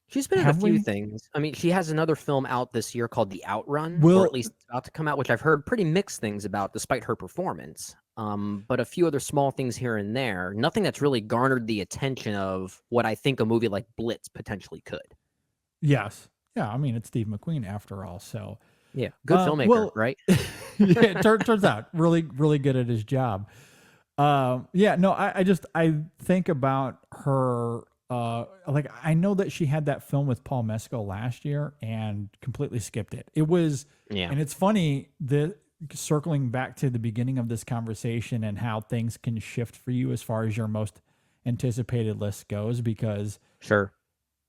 She's been in a few things. I mean, she has another film out this year called The Outrun, or at least about to come out, which I've heard pretty mixed things about despite her performance. But a few other small things here and there. Nothing that's really garnered the attention of what I think a movie like Blitz potentially could. Yes. Yeah, I mean, it's Steve McQueen after all, so... Yeah, good filmmaker, right? Yeah, turns out really, really good at his job. I think about her... I know that she had that film with Paul Mescal last year and completely skipped it. It was... And it's funny, circling back to the beginning of this conversation and how things can shift for you as far as your most anticipated list goes, because Sure.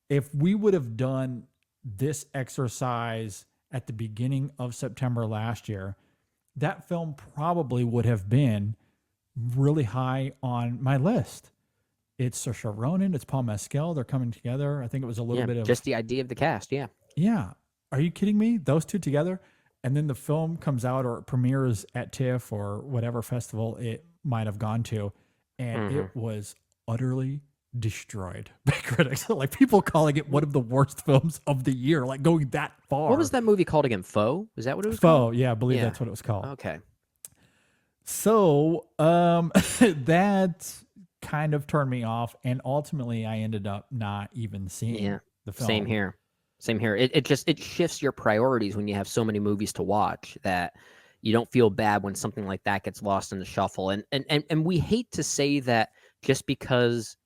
if we would have done this exercise at the beginning of September last year, that film probably would have been really high on my list. It's Saoirse Ronan, it's Paul Mescal. They're coming together. I think it was a little bit of just the idea of the cast. Yeah. yeah. Are you kidding me? Those two together, and then the film comes out or it premieres at TIFF or whatever festival it might have gone to, and it was utterly destroyed by critics. Like people calling it one of the worst films of the year, like going that far. What was that movie called again? Foe? Is that what it was called? Foe, yeah, I believe that's what it was called. Okay. So that kind of turned me off, and ultimately I ended up not even seeing the film. Same here. It shifts your priorities when you have so many movies to watch that you don't feel bad when something like that gets lost in the shuffle. And we hate to say that just because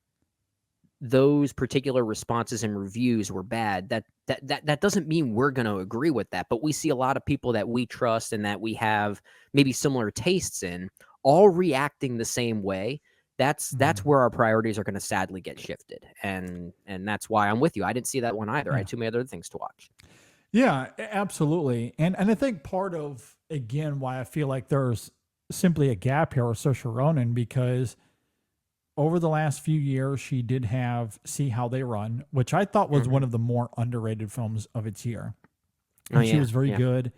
those particular responses and reviews were bad, that doesn't mean we're going to agree with that. But we see a lot of people that we trust and that we have maybe similar tastes in all reacting the same way. That's where our priorities are going to sadly get shifted. And that's why I'm with you. I didn't see that one either. I had too many other things to watch. Yeah, absolutely. And I think part of, again, why I feel like there's simply a gap here with Saoirse Ronan, because over the last few years, she did have See How They Run, which I thought was one of the more underrated films of its year. And she was very good.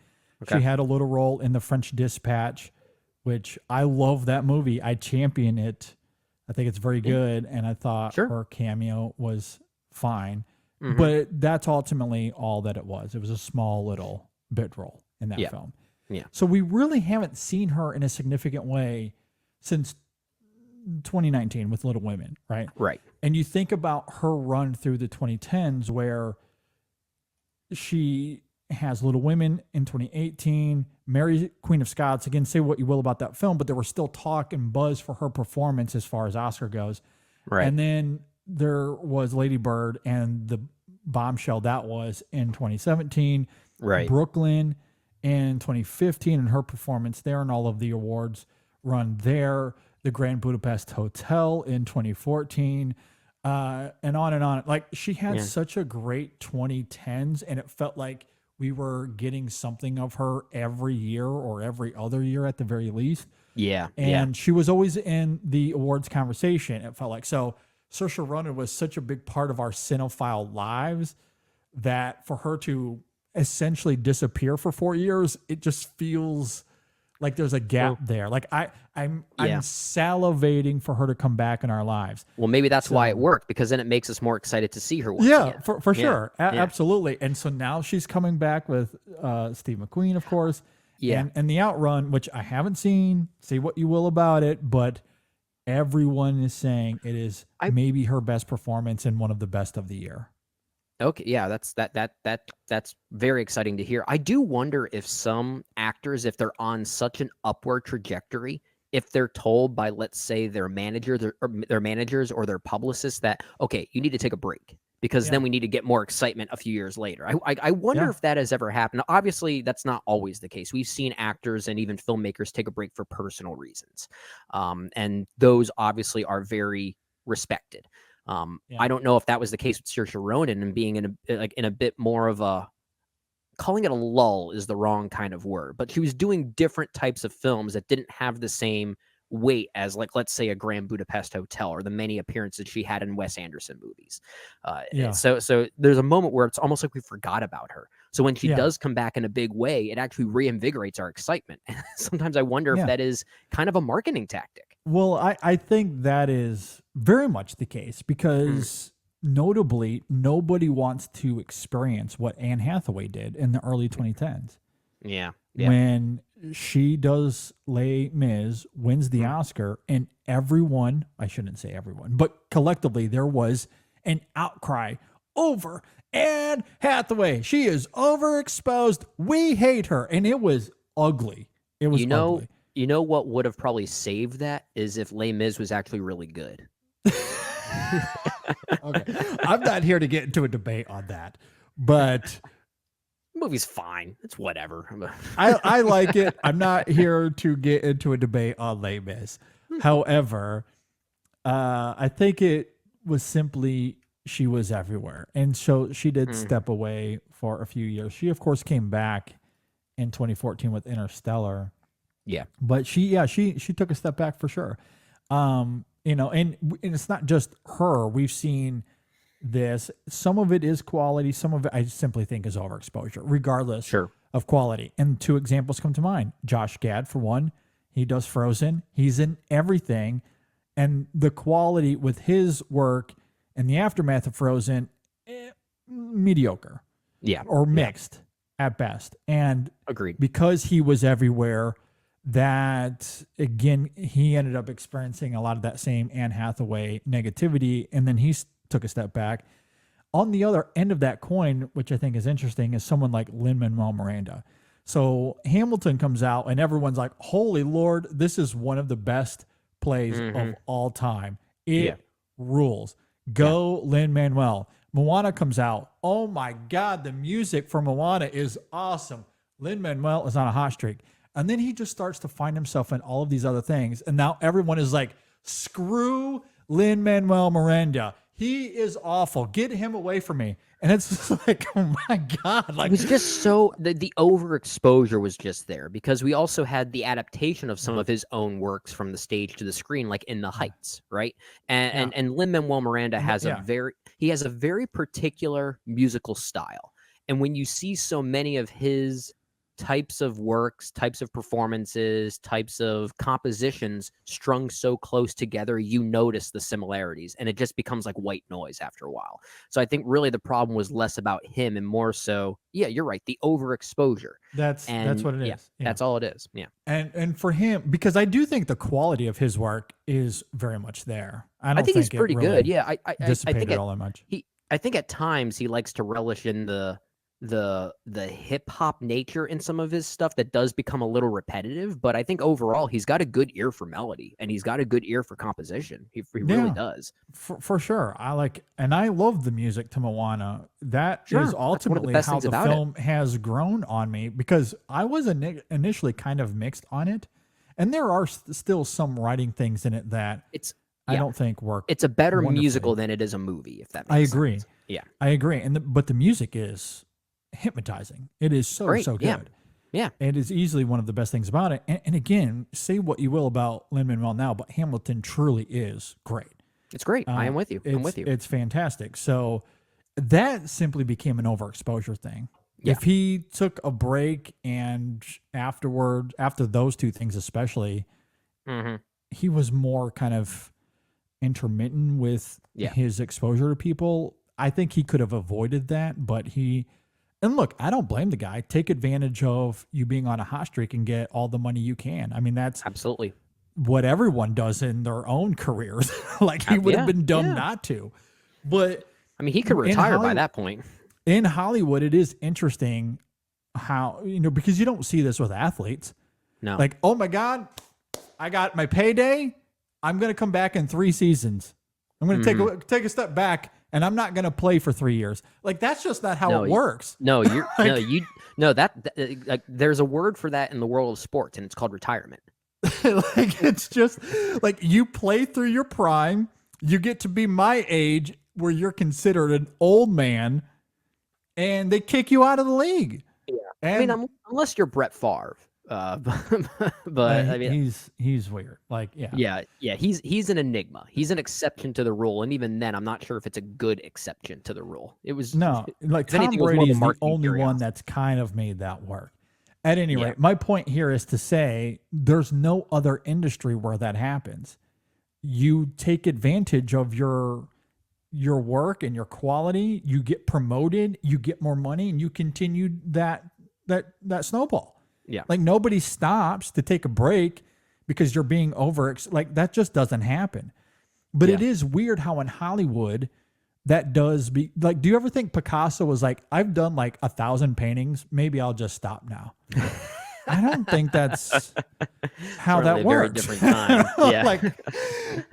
Okay. She had a little role in The French Dispatch, which I love that movie. I champion it. I think it's very good. And I thought her cameo was fine. But that's ultimately all that it was. It was a small little bit role in that film. Yeah. So we really haven't seen her in a significant way since 2019 with Little Women, right? Right. And you think about her run through the 2010s where she has Little Women in 2018, Mary, Queen of Scots. Again, say what you will about that film, but there was still talk and buzz for her performance as far as Oscar goes. Right. And then there was Lady Bird and the bombshell that was in 2017. Right. Brooklyn in 2015 and her performance there and all of the awards run there. The Grand Budapest Hotel in 2014, and on and on. Like she had such a great 2010s, and it felt like we were getting something of her every year or every other year at the very least. Yeah. And she was always in the awards conversation, it felt like. So Saoirse Ronan was such a big part of our cinephile lives that for her to essentially disappear for 4 years, it just feels like there's a gap there. Like I'm salivating for her to come back in our lives. Well, maybe that's why it worked, because then it makes us more excited to see her once again. For sure. Absolutely. And so now she's coming back with Steve McQueen, of course. Yeah. And The Outrun, which I haven't seen, say what you will about it, but everyone is saying it is maybe her best performance and one of the best of the year. Okay, yeah, that's very exciting to hear. I do wonder if some actors, if they're on such an upward trajectory, if they're told by, let's say, their managers or their publicists that, okay, you need to take a break because then we need to get more excitement a few years later. I wonder if that has ever happened. Now, obviously, that's not always the case. We've seen actors and even filmmakers take a break for personal reasons, and those obviously are very respected. I don't know if that was the case with Saoirse Ronan and being in a bit more of a, calling it a lull is the wrong kind of word, but she was doing different types of films that didn't have the same weight as, like, let's say, a Grand Budapest Hotel or the many appearances she had in Wes Anderson movies. So there's a moment where it's almost like we forgot about her. So when she does come back in a big way, it actually reinvigorates our excitement. Sometimes I wonder if that is kind of a marketing tactic. Well, I think that is very much the case because notably, nobody wants to experience what Anne Hathaway did in the early 2010s. Yeah. When she does Les Mis, wins the Oscar, and everyone, I shouldn't say everyone, but collectively there was an outcry over Anne Hathaway. She is overexposed. We hate her. And it was ugly. It was ugly. You know what would have probably saved that is if Les Mis was actually really good. Okay. I'm not here to get into a debate on that, but the movie's fine. It's whatever. I like it. I'm not here to get into a debate on Les Mis. However, I think it was simply she was everywhere. And so she did step away for a few years. She, of course, came back in 2014 with Interstellar. Yeah. But she took a step back for sure. And it's not just her. We've seen this. Some of it is quality. Some of it I simply think is overexposure, regardless Sure. of quality. And two examples come to mind. Josh Gad, for one, he does Frozen. He's in everything. And the quality with his work in the aftermath of Frozen, mediocre. Yeah. Or mixed at best. And Agreed. because he was everywhere, that again, he ended up experiencing a lot of that same Anne Hathaway negativity. And then he took a step back. On the other end of that coin, which I think is interesting, is someone like Lin-Manuel Miranda. So Hamilton comes out and everyone's like, holy Lord, this is one of the best plays of all time. It rules. Go Lin-Manuel. Moana comes out. Oh my God, the music for Moana is awesome. Lin-Manuel is on a hot streak. And then he just starts to find himself in all of these other things. And now everyone is like, screw Lin-Manuel Miranda. He is awful. Get him away from me. And it's just like, oh my God. Like, it was just so the overexposure was just there because we also had the adaptation of some of his own works from the stage to the screen, like In the Heights, right? And Lin-Manuel Miranda has a very particular musical style. And when you see so many of his types of works, types of performances, types of compositions strung so close together, you notice the similarities and it just becomes like white noise after a while. So I think really the problem was less about him and more so, yeah, you're right, the overexposure. That's what it is. Yeah. That's all it is. Yeah. And for him, because I do think the quality of his work is very much there. I think he's pretty good. Yeah. I dissipated think all that much. I think at times he likes to relish in the hip hop nature in some of his stuff that does become a little repetitive, but I think overall he's got a good ear for melody and he's got a good ear for composition. He really does. For sure. I love the music to Moana. That is ultimately how the film has grown on me because I was initially kind of mixed on it. And there are still some writing things in it that I don't think work. It's a better musical than it is a movie, if that makes sense. I agree. Yeah. I agree. But the music is hypnotizing. It is so good. Yeah. It is easily one of the best things about it. And again, say what you will about Lin-Manuel now, but Hamilton truly is great. It's great. I am with you. I'm with you. It's fantastic. So that simply became an overexposure thing. Yeah. If he took a break and after those two things especially, he was more kind of intermittent with his exposure to people. I think he could have avoided that, but and look, I don't blame the guy. Take advantage of you being on a hot streak and get all the money you can. I mean, that's absolutely what everyone does in their own careers. Like he would have been dumb not to. But I mean, he could retire by that point. In Hollywood, it is interesting how, because you don't see this with athletes. No. Like, oh my God, I got my payday. I'm going to come back in 3 seasons. I'm going to take a step back. And I'm not going to play for 3 years. Like that's just not how it works. No, there's a word for that in the world of sports, and it's called retirement. Like it's just like you play through your prime. You get to be my age, where you're considered an old man, and they kick you out of the league. Yeah, and, I mean, unless you're Brett Favre. But I mean, he's weird. Like, yeah. He's an enigma. He's an exception to the rule, and even then, I'm not sure if it's a good exception to the rule. It was like Tom Brady is the only one that's kind of made that work. At any rate, my point here is to say there's no other industry where that happens. You take advantage of your work and your quality. You get promoted. You get more money, and you continue that snowball. Yeah. Like nobody stops to take a break because you're being like that just doesn't happen. But it is weird how in Hollywood that does be like, do you ever think Picasso was like, I've done like 1,000 paintings. Maybe I'll just stop now. I don't think that's how that works. Very different time. Yeah. Like,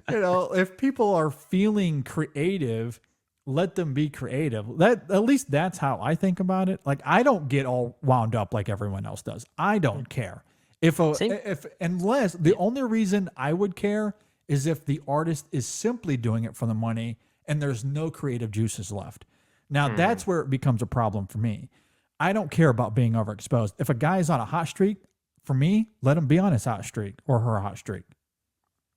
if people are feeling creative, let them be creative. At least that's how I think about it. Like I don't get all wound up like everyone else does. I don't care. Unless the only reason I would care is if the artist is simply doing it for the money and there's no creative juices left. Now, that's where it becomes a problem for me. I don't care about being overexposed. If a guy is on a hot streak, for me, let him be on his hot streak or her hot streak.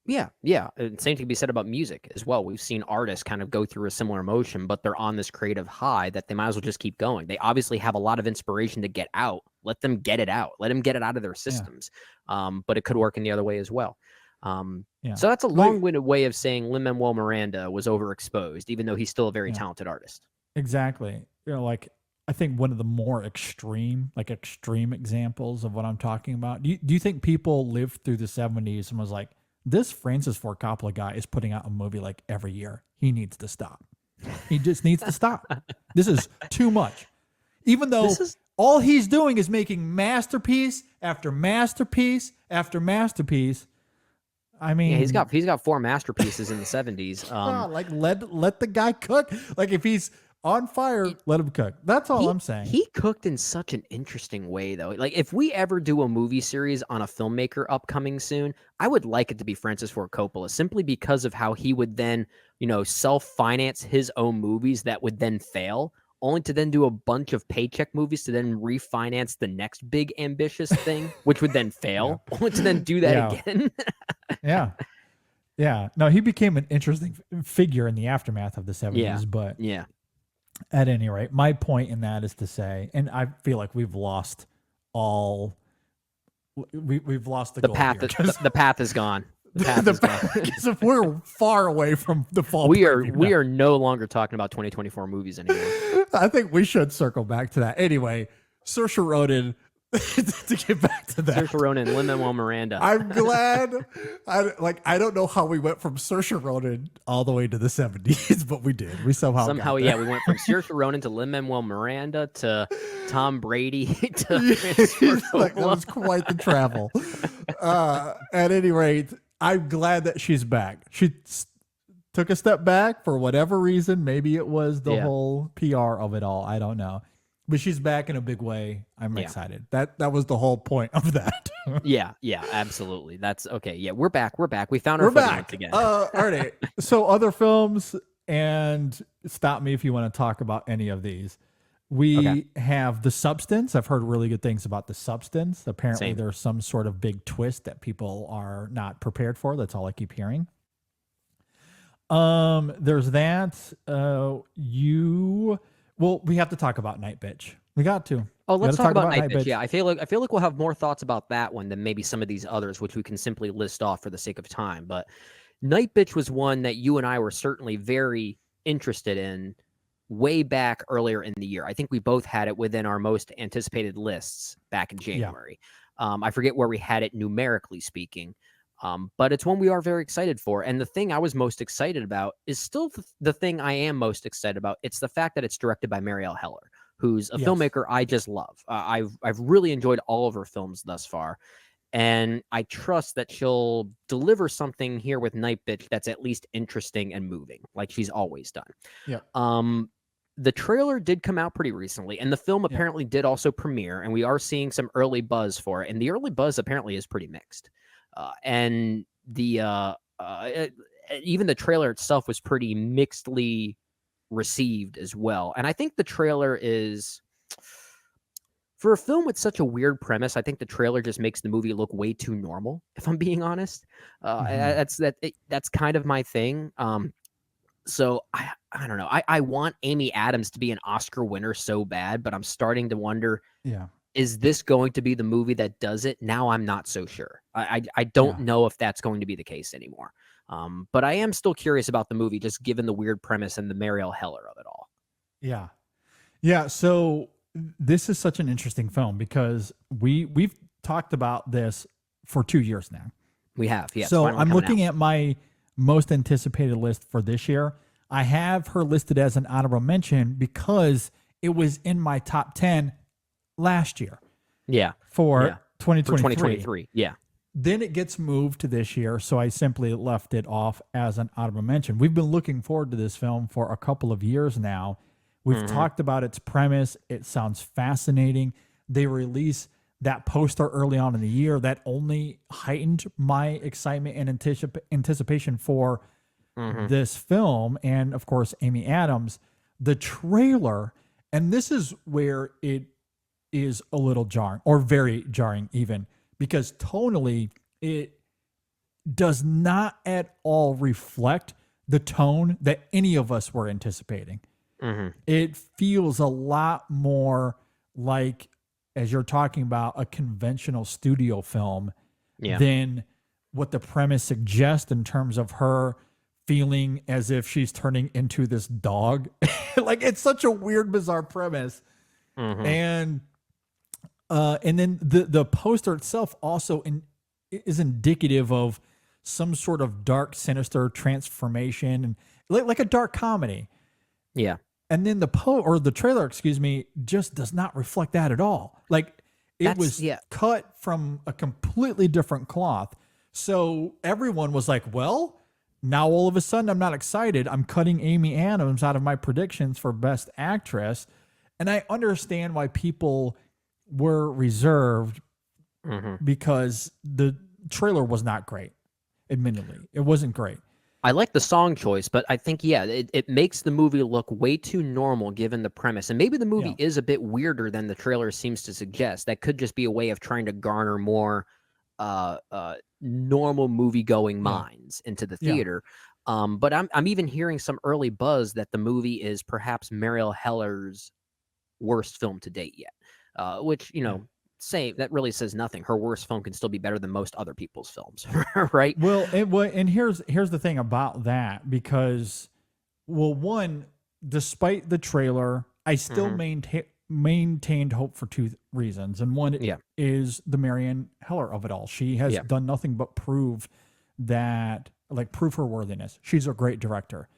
Yeah, yeah. And same thing can be said about music as well. We've seen artists kind of go through a similar emotion, but they're on this creative high that they might as well just keep going. They obviously have a lot of inspiration to get out. Let them get it out. Let them get it out of their systems. But it could work in the other way as well. So that's a long-winded way of saying Lin-Manuel Miranda was overexposed, even though he's still a very talented artist. Exactly. Like, I think one of the more extreme examples of what I'm talking about. Do you think people lived through the 70s and was like, this Francis Ford Coppola guy is putting out a movie like every year. He needs to stop. He just needs to stop. This is too much. Even though all he's doing is making masterpiece after masterpiece after masterpiece. I mean, yeah, he's got 4 masterpieces in the 70s. Like let the guy cook. Like if he's on fire, let him cook. That's all I'm saying. He cooked in such an interesting way, though. Like, if we ever do a movie series on a filmmaker upcoming soon, I would like it to be Francis Ford Coppola, simply because of how he would then, self-finance his own movies that would then fail, only to then do a bunch of paycheck movies to then refinance the next big ambitious thing, which would then fail, only to then do that again. Yeah. No, he became an interesting figure in the aftermath of the 70s, but at any rate, my point in that is to say, and I feel like we've lost the the path. The path is gone. The path is gone. Because if we're far away from the fall, we are no longer talking about 2024 movies anymore. I think we should circle back to that. Anyway, Saoirse Ronan. To get back to that, Saoirse Ronan, Lin-Manuel Miranda. I'm glad. I don't know how we went from Saoirse Ronan all the way to the 70s, but we did. We somehow we went from Saoirse Ronan to Lin-Manuel Miranda to Tom Brady to that was quite the travel. At any rate, I'm glad that she's back. She took a step back for whatever reason. Maybe it was the whole PR of it all. I don't know. But she's back in a big way. I'm excited. That was the whole point of that. yeah, absolutely. That's okay. Yeah, we're back. We found our footing again. All right. So other films, and stop me if you want to talk about any of these. We have The Substance. I've heard really good things about The Substance. Apparently there's some sort of big twist that people are not prepared for. That's all I keep hearing. There's that. We have to talk about Night Bitch. We got to. Oh, let's talk about Night Bitch. Yeah, I feel like we'll have more thoughts about that one than maybe some of these others, which we can simply list off for the sake of time. But Night Bitch was one that you and I were certainly very interested in way back earlier in the year. I think we both had it within our most anticipated lists back in January. I forget where we had it numerically speaking. But it's one we are very excited for. And the thing I was most excited about is still the thing I am most excited about. It's the fact that it's directed by Marielle Heller, who's a filmmaker I just love. I've really enjoyed all of her films thus far. And I trust that she'll deliver something here with Night Bitch that's at least interesting and moving, like she's always done. Yeah. The trailer did come out pretty recently, and the film apparently did also premiere, and we are seeing some early buzz for it. And the early buzz apparently is pretty mixed. And the even the trailer itself was pretty mixedly received as well. And I think the trailer is, for a film with such a weird premise, I think the trailer just makes the movie look way too normal, if I'm being honest. That's kind of my thing. So I don't know. I want Amy Adams to be an Oscar winner so bad, but I'm starting to wonder, is this going to be the movie that does it? Now I'm not so sure. I don't know if that's going to be the case anymore. But I am still curious about the movie, just given the weird premise and the Marielle Heller of it all. Yeah. Yeah. So this is such an interesting film because we've talked about this for 2 years now. We have, yes. So I'm looking at my most anticipated list for this year. I have her listed as an honorable mention because it was in my top 10 last year. Yeah. For 2023. For 2023. Yeah. Then it gets moved to this year, so I simply left it off as an honorable mention. We've been looking forward to this film for a couple of years now. We've talked about its premise. It sounds fascinating. They release that poster early on in the year, that only heightened my excitement and anticipation for this film. And of course, Amy Adams, the trailer. And this is where it is a little jarring, or very jarring even, because tonally it does not at all reflect the tone that any of us were anticipating. It feels a lot more like, as you're talking about, a conventional studio film than what the premise suggests in terms of her feeling as if she's turning into this dog. Like, it's such a weird, bizarre premise. And then the poster itself also is indicative of some sort of dark, sinister transformation, and like a dark comedy. Yeah. And then the trailer, just does not reflect that at all. Like, it was cut from a completely different cloth. So everyone was like, well, now all of a sudden I'm not excited. I'm cutting Amy Adams out of my predictions for Best Actress. And I understand why people were reserved because the trailer was not great. Admittedly, it wasn't great. I like the song choice, but I think, it makes the movie look way too normal given the premise. And maybe the movie is a bit weirder than the trailer seems to suggest. That could just be a way of trying to garner more normal movie-going minds into the theater. But I'm even hearing some early buzz that the movie is perhaps Marielle Heller's worst film to date yet, which, say that really says nothing. Her worst film can still be better than most other people's films, right? Well, and here's the thing about that, because, well, one, despite the trailer, I still maintained hope for two reasons, and one is the Marianne Heller of it all. She has done nothing but prove her worthiness. She's a great director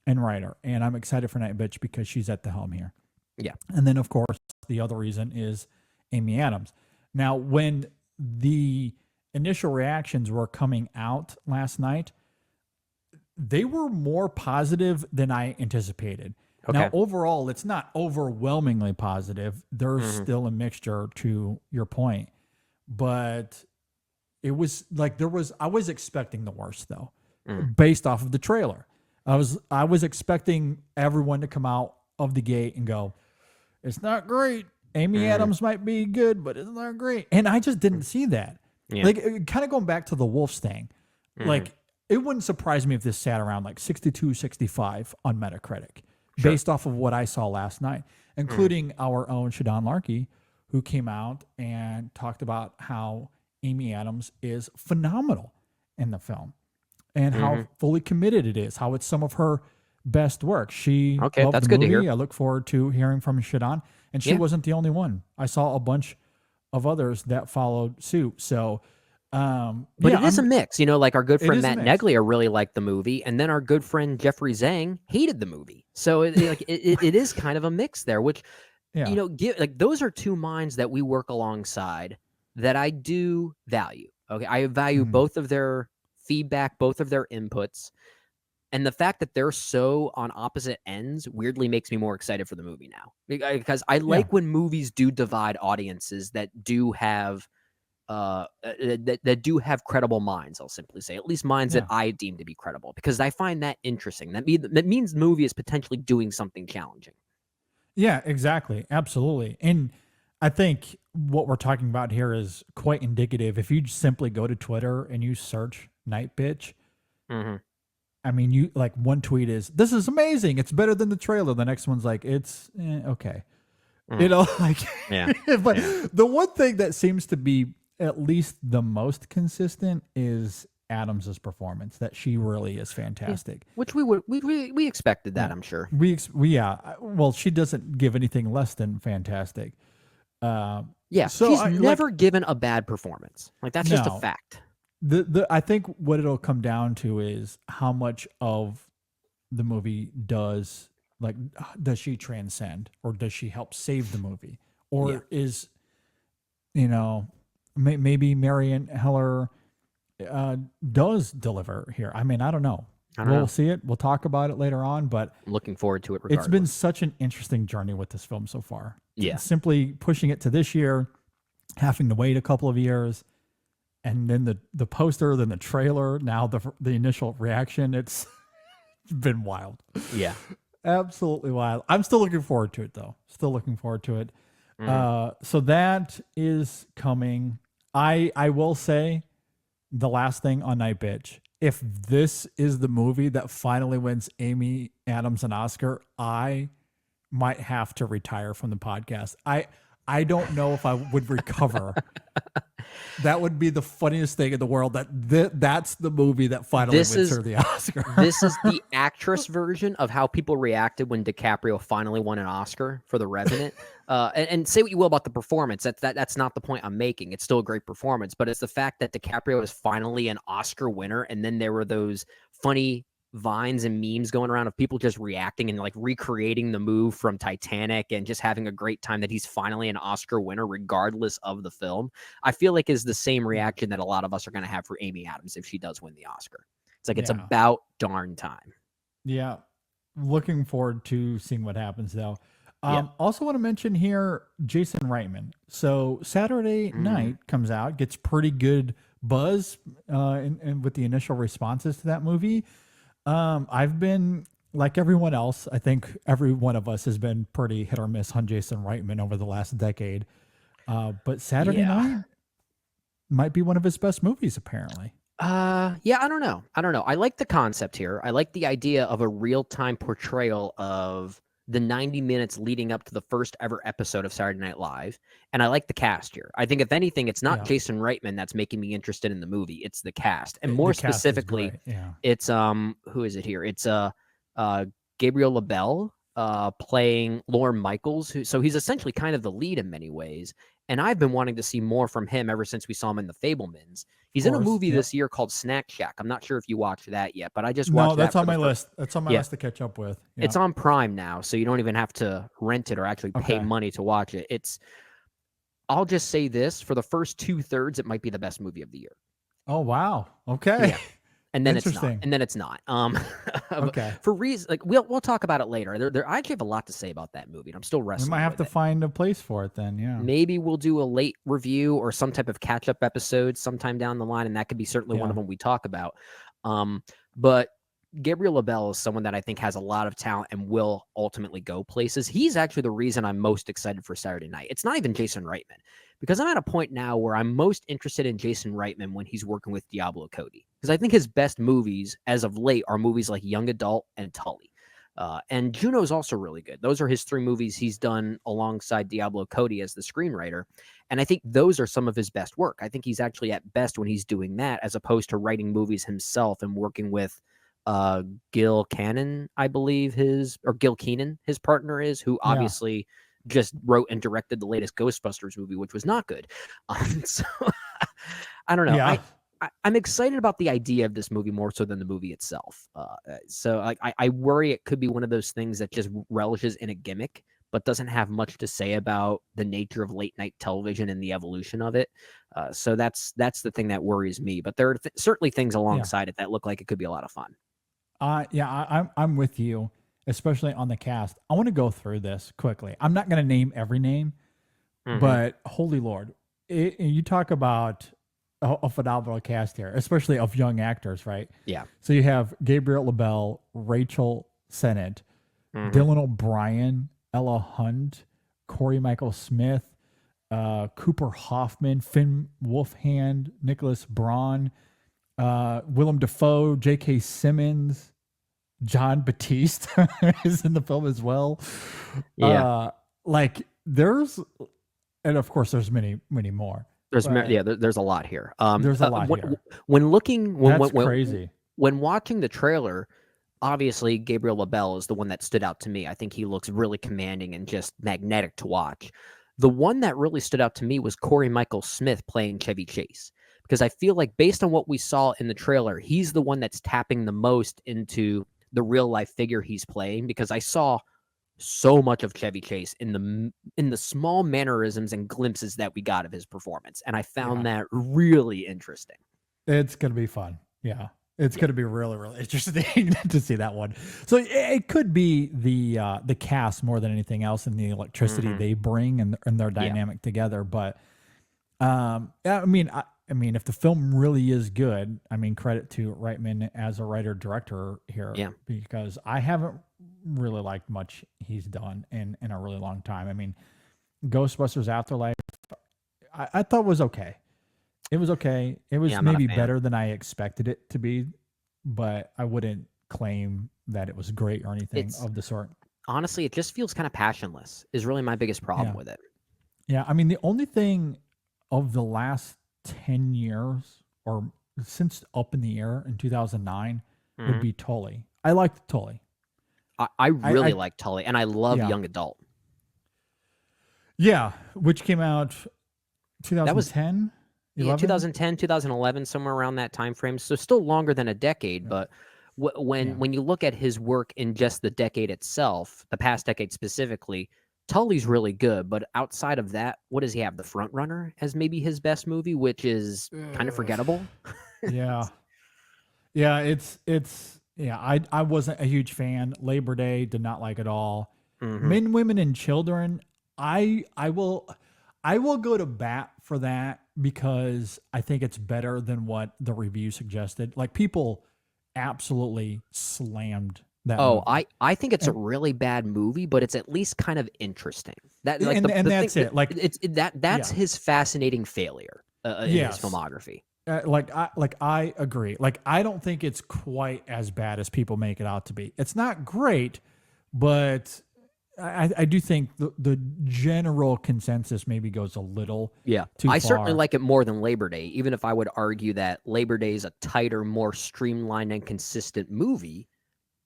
and writer, and I'm excited for Night Bitch because she's at the helm here. Yeah, and then of course the other reason is Amy Adams. Now, when the initial reactions were coming out last night, they were more positive than I anticipated. Okay. Now, overall, it's not overwhelmingly positive. There's still a mixture, to your point, but it was like I was expecting the worst, though, based off of the trailer. I was expecting everyone to come out of the gate and go, "It's not great. Amy Adams might be good, but it's not great." And I just didn't see that. Yeah. Like, kind of going back to the Wolves thing, like, it wouldn't surprise me if this sat around like 62, 65 on Metacritic, based off of what I saw last night, including our own Shadon Larkey, who came out and talked about how Amy Adams is phenomenal in the film and how fully committed it is, how it's some of her best work. She loved that's the good movie. to hear. I look forward to hearing from Shadon. And she wasn't the only one. I saw a bunch of others that followed suit. So, but it is a mix. Like our good friend Matt Neglia really liked the movie, and then our good friend Jeffrey Zhang hated the movie. So it is kind of a mix there, which those are two minds that we work alongside that I do value. Okay, I value both of their feedback, both of their inputs. And the fact that they're so on opposite ends weirdly makes me more excited for the movie now, because I like when movies do divide audiences that do have that do have credible minds. I'll simply say, at least minds that I deem to be credible, because I find that interesting. That means the movie is potentially doing something challenging. Yeah, exactly. Absolutely. And I think what we're talking about here is quite indicative. If you just simply go to Twitter and you search Night Bitch, I mean, you like, one tweet is, "This is amazing. It's better than the trailer." The next one's like, "It's okay." But the one thing that seems to be at least the most consistent is Adams's performance, that she really is fantastic. Which we expected that, I'm sure. Well, she doesn't give anything less than fantastic. So she's never given a bad performance. Like, that's just a fact. I think what it'll come down to is how much of the movie does she transcend, or does she help save the movie, or is, maybe Marianne Heller does deliver here. I mean, I don't know. We'll see it. We'll talk about it later on, but I'm looking forward to it regardless. It's been such an interesting journey with this film so far. Yeah. Simply pushing it to this year, having to wait a couple of years, and then the poster, then the trailer, now the initial reaction, it's been wild. Yeah. Absolutely wild. I'm still looking forward to it, though. Still looking forward to it. So that is coming. I will say the last thing on Night Bitch. If this is the movie that finally wins Amy Adams an Oscar, I might have to retire from the podcast. I don't know if I would recover. That would be the funniest thing in the world. That's the movie that finally wins her the Oscar. This is the actress version of how people reacted when DiCaprio finally won an Oscar for The Revenant. And say what you will about the performance. That's not the point I'm making. It's still a great performance, but it's the fact that DiCaprio is finally an Oscar winner, and then there were those funny vines and memes going around of people just reacting and like recreating the move from Titanic and just having a great time that he's finally an Oscar winner regardless of the film. I feel like is the same reaction that a lot of us are going to have for Amy Adams if she does win the Oscar. It's like it's about darn time. Yeah. Looking forward to seeing what happens though. Also want to mention here Jason Reitman. So Saturday Night comes out, gets pretty good buzz and with the initial responses to that movie. I've been, like everyone else, I think every one of us has been pretty hit or miss on Jason Reitman over the last decade. But Saturday Night might be one of his best movies, apparently. I don't know. I like the concept here. I like the idea of a real-time portrayal of the 90 minutes leading up to the first ever episode of Saturday Night Live. And I like the cast here. I think if anything, it's not Jason Reitman that's making me interested in the movie. It's the cast. And more specifically, it's who is it here? It's Gabriel LaBelle playing Lorne Michaels, so he's essentially kind of the lead in many ways. And I've been wanting to see more from him ever since we saw him in The Fabelmans. He's in a movie this year called Snack Shack. I'm not sure if you watched that yet, but I just watched that. No, that's on my list. That's on my list to catch up with. Yeah. It's on Prime now, so you don't even have to rent it or actually pay money to watch it. I'll just say this, for the first 2/3, it might be the best movie of the year. Oh, wow. Okay. Yeah. And then it's not. Okay. For reasons like we'll talk about it later. I actually have a lot to say about that movie. And I'm still wrestling. We might have to find a place for it then. Yeah. Maybe we'll do a late review or some type of catch up episode sometime down the line, and that could be certainly one of them we talk about. But Gabriel LaBelle is someone that I think has a lot of talent and will ultimately go places. He's actually the reason I'm most excited for Saturday Night. It's not even Jason Reitman, because I'm at a point now where I'm most interested in Jason Reitman when he's working with Diablo Cody. Because I think his best movies as of late are movies like Young Adult and Tully. And Juno's also really good. Those are his 3 movies he's done alongside Diablo Cody as the screenwriter. And I think those are some of his best work. I think he's actually at best when he's doing that, as opposed to writing movies himself and working with Gil Cannon, I believe Gil Keenan, his partner is, who obviously just wrote and directed the latest Ghostbusters movie, which was not good. So I don't know. Yeah. I'm excited about the idea of this movie more so than the movie itself. So I worry it could be one of those things that just relishes in a gimmick, but doesn't have much to say about the nature of late night television and the evolution of it. So that's the thing that worries me. But there are certainly things alongside it that look like it could be a lot of fun. I'm with you, especially on the cast. I want to go through this quickly. I'm not going to name every name, but holy Lord, you talk about a phenomenal cast here, especially of young actors, right? Yeah. So you have Gabriel LaBelle, Rachel Sennett, Dylan O'Brien, Ella Hunt, Corey Michael Smith, Cooper Hoffman, Finn Wolfhand, Nicholas Braun, Willem Dafoe, J.K. Simmons, John Batiste is in the film as well. Yeah. And of course there's many more. There's a lot here. There's a lot here. That's crazy. When watching the trailer, obviously Gabriel LaBelle is the one that stood out to me. I think he looks really commanding and just magnetic to watch. The one that really stood out to me was Corey Michael Smith playing Chevy Chase, because I feel like based on what we saw in the trailer, he's the one that's tapping the most into the real life figure he's playing, because I saw so much of Chevy Chase in the small mannerisms and glimpses that we got of his performance. And I found that really interesting. It's going to be fun. Yeah. It's going to be really, really interesting to see that one. So it could be the cast more than anything else, and the electricity they bring and their dynamic together. But Yeah, I mean, if the film really is good, I mean, credit to Reitman as a writer director here, Yeah. because I haven't really liked much he's done in a really long time. I mean, Ghostbusters Afterlife, I thought was okay. It was okay. It was Yeah, I'm not a maybe fan. better than I expected it to be, but I wouldn't claim that it was great or anything It's of the sort. honestly, it just feels kind of passionless. Is really my biggest problem Yeah. with it. Yeah, I mean, the only thing of the last 10 years or since Up in the Air in 2009 would Mhm. be Tully. I liked Tully. I really I like Tully, and I love yeah. Young Adult. Yeah, which came out That was 2010, yeah, 11? 2010, 2011, somewhere around that time frame. So still longer than a decade, Yeah. but Yeah. when you look at his work in just the decade itself, the past decade specifically, Tully's really good. But outside of that, what does he have? The Front Runner as maybe his best movie, which is kind of forgettable. Yeah. Yeah, yeah, I wasn't a huge fan. Labor Day did not like at all. Mhm. Men, Women, and Children, I will go to bat for that because I think it's better than what the review suggested. Like, people absolutely slammed that Oh, movie. I think it's a And really bad movie, but it's at least kind of interesting. That like and the that's thing it. Like, that's yeah. his fascinating failure in his Yes. filmography. I agree. Like, I don't think it's quite as bad as people make it out to be. It's not great, but I do think the general consensus maybe goes a little Yeah, too I far. certainly like it more than Labor Day, even if I would argue that Labor Day is a tighter, more streamlined and consistent movie.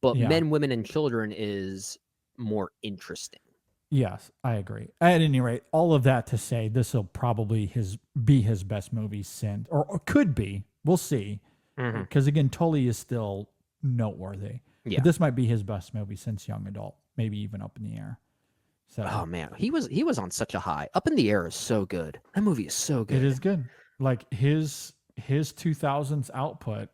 But Yeah. Men, Women, and Children is more interesting. Yes, I agree. At any rate, all of that to say, this will probably be his best movie since, or could be. We'll see. Mhm. Because again, Tully is still noteworthy. Yeah. But this might be his best movie since Young Adult, maybe even Up in the Air. So Oh man, he was on such a high. Up in the Air is so good. That movie is so good. it is good. Like, his 2000s output,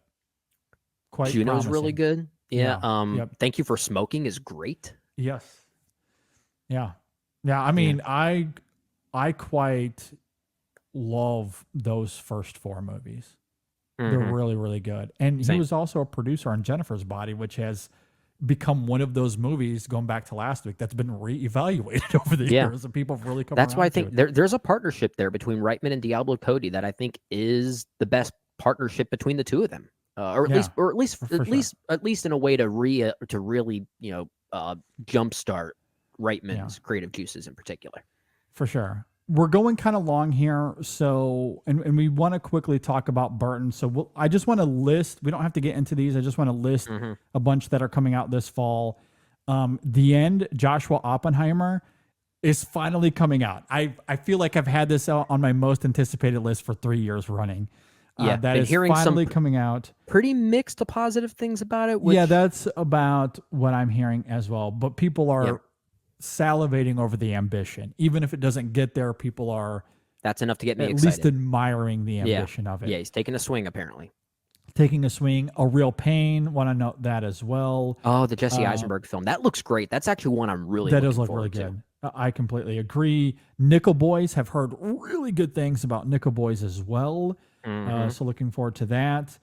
quite Juno's promising. really good. Yeah. Yeah. Yep. Thank You for Smoking is great. Yes. Yeah. Yeah. I mean, I quite love those first four movies. They're Mhm. really, really good. And Same. he was also a producer on Jennifer's Body, which has become one of those movies, going back to last week, that's been reevaluated over the Yeah. years, and people have really come That's why I around to think it. there's a partnership there between Reitman and Diablo Cody that I think is the best partnership between the two of them, or at Yeah, least for sure. at least in a way to really jumpstart Reitman's creative juices in particular. For sure. We're going kind of long here, so and we want to quickly talk about Burton. So I just want to list. We don't have to get into these. I just want to list a bunch that are coming out this fall. The End, Joshua Oppenheimer, is finally coming out. I feel like I've had this out on my most anticipated list for 3 years running. Yeah, that been is hearing some finally coming out. Pretty mixed to positive things about it. Which, Yeah, that's about what I'm hearing as well. But people are salivating over the ambition. Even if it doesn't get there, people are that's enough to get me at excited. least admiring the ambition of it. Yeah, he's taking a swing apparently. Taking a swing, A Real Pain. Want to note that as well. Oh, the Jesse Eisenberg film. That looks great. That's actually one I'm really That looking does look really forward good. I completely agree. Nickel Boys, have heard really good things about Nickel Boys as well. So looking forward to that.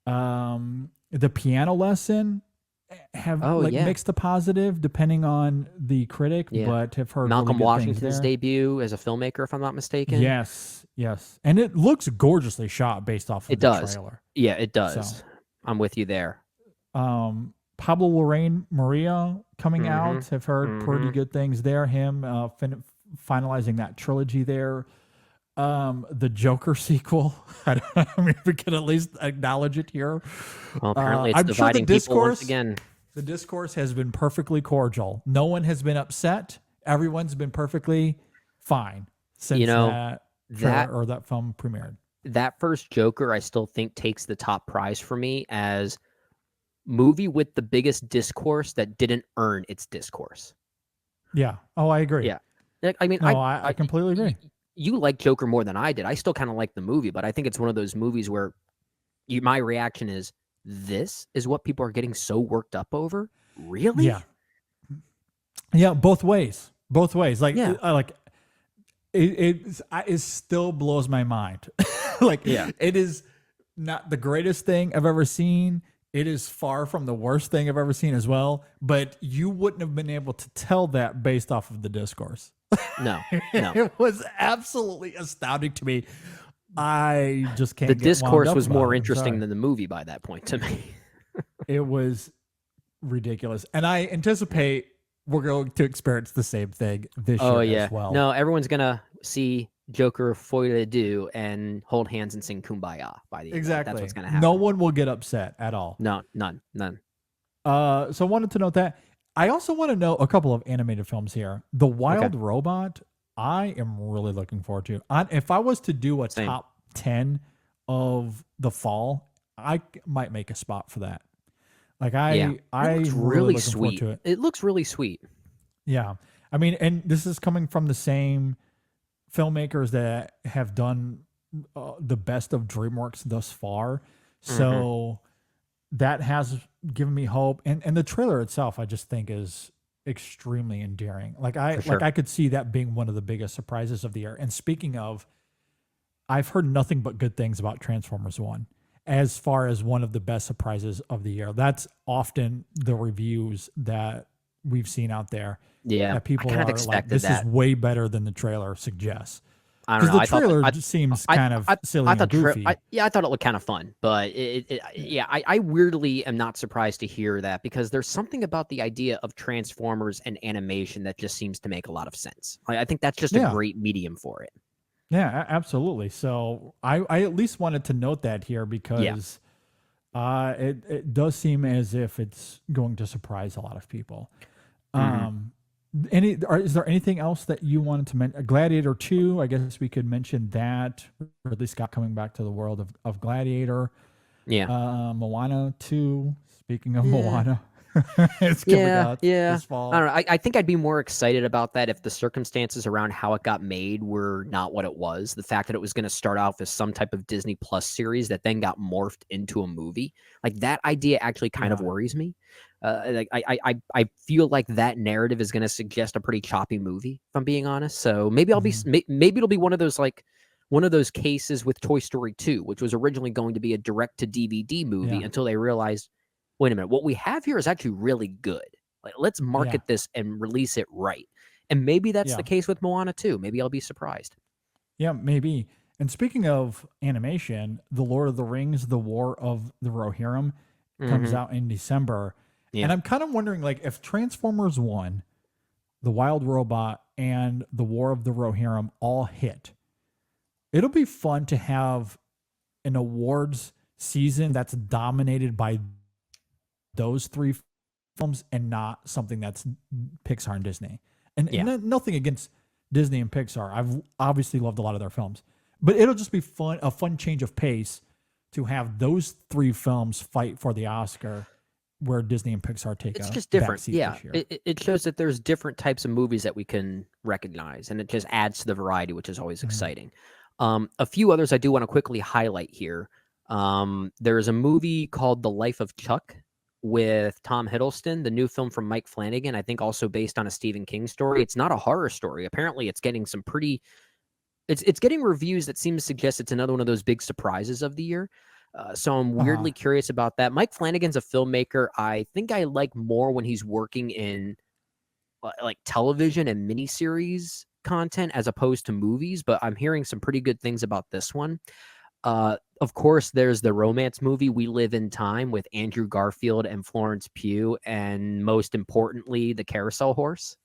The Piano Lesson, have mixed to positive depending on the critic, but have heard Malcolm really good Washington's things there. debut as a filmmaker, if I'm not mistaken. Yes, and it looks gorgeously shot based off of It the does. trailer. Yeah, it does. So. I'm with you there. Pablo Larraín Maria coming out. Have heard pretty good things there. Him finalizing that trilogy there. The Joker sequel. I mean, if we can at least acknowledge it here. Well, apparently it's I'm sure dividing people once again. The discourse has been perfectly cordial. No one has been upset. Everyone's been perfectly fine since that film premiered. That first Joker, I still think, takes the top prize for me as movie with the biggest discourse that didn't earn its discourse. Yeah. Oh, I agree. Yeah. I mean, I completely agree. You like Joker more than I did. I still kind of like the movie, but I think it's one of those movies where my reaction is, this is what people are getting so worked up over? Really? Yeah. Yeah, both ways. Like, it still blows my mind. Like, Yeah. it is not the greatest thing I've ever seen. It is far from the worst thing I've ever seen as well. But you wouldn't have been able to tell that based off of the discourse. No. It was absolutely astounding to me. I just can't. The get wound discourse up was about more it. I'm interesting sorry. than the movie by that point to me. It was ridiculous, and I anticipate we're going to experience the same thing this Oh year yeah. as well. No, everyone's gonna see Joker foil do and hold hands and sing Kumbaya by the end. Exactly. That's what's gonna happen. No one will get upset at all. No, none. So I wanted to note that. I also want to know a couple of animated films here. The Wild Robot, I am really looking forward to. If I was to do a Same. top 10 of the fall, I might make a spot for that. Like It looks really really looking forward sweet. to it. It looks really sweet. Yeah. I mean, and this is coming from the same filmmakers that have done the best of DreamWorks thus far. So that has given me hope. And the trailer itself, I just think is extremely endearing. Like I could see that being one of the biggest surprises of the year. And speaking of, I've heard nothing but good things about Transformers 1 as far as one of the best surprises of the year. That's often the reviews that we've seen out there. Yeah, That people I kind of are like, expected this that. is way better than the trailer suggests. I don't Because know. the I thought trailer that- just seems I- kind of silly I and thought goofy. I thought it looked kind of fun, but I weirdly am not surprised to hear that because there's something about the idea of Transformers and animation that just seems to make a lot of sense. I think that's just a Yeah. great medium for it. Yeah, absolutely. So I at least wanted to note that here because it does seem as if it's going to surprise a lot of people. Is there anything else that you wanted to mention? Gladiator 2, I guess we could mention that. Ridley Scott coming back to the world of Gladiator. Yeah. Moana 2, speaking of Moana, it's coming out this fall. I don't know. I think I'd be more excited about that if the circumstances around how it got made were not what it was. The fact that it was going to start off as some type of Disney Plus series that then got morphed into a movie, like that idea actually kind of worries me. Like I feel like that narrative is going to suggest a pretty choppy movie, if I'm being honest. So maybe I'll be maybe it'll be one of those cases with Toy Story 2, which was originally going to be a direct to DVD movie until they realized, wait a minute, what we have here is actually really good. Like, let's market this and release it right. And maybe that's the case with Moana too. Maybe I'll be surprised. Yeah, maybe. And speaking of animation, The Lord of the Rings, The War of the Rohirrim comes out in December. Yeah. And I'm kind of wondering, like, if Transformers 1, The Wild Robot, and The War of the Rohirrim all hit, it'll be fun to have an awards season that's dominated by those three films and not something that's Pixar and Disney. And nothing against Disney and Pixar. I've obviously loved a lot of their films. But it'll just be a fun change of pace to have those three films fight for the Oscar where Disney and Pixar take It's a just different. backseat Yeah. this year. It shows that there's different types of movies that we can recognize, and it just adds to the variety, which is always exciting. A few others I do want to quickly highlight here. There's a movie called The Life of Chuck with Tom Hiddleston, the new film from Mike Flanagan, I think also based on a Stephen King story. It's not a horror story. Apparently it's getting some pretty it's getting reviews that seem to suggest it's another one of those big surprises of the year. So I'm weirdly curious about that. Mike Flanagan's a filmmaker I think I like more when he's working in like television and miniseries content as opposed to movies, but I'm hearing some pretty good things about this one. Of course, there's the romance movie We Live in Time with Andrew Garfield and Florence Pugh, and most importantly, the Carousel Horse.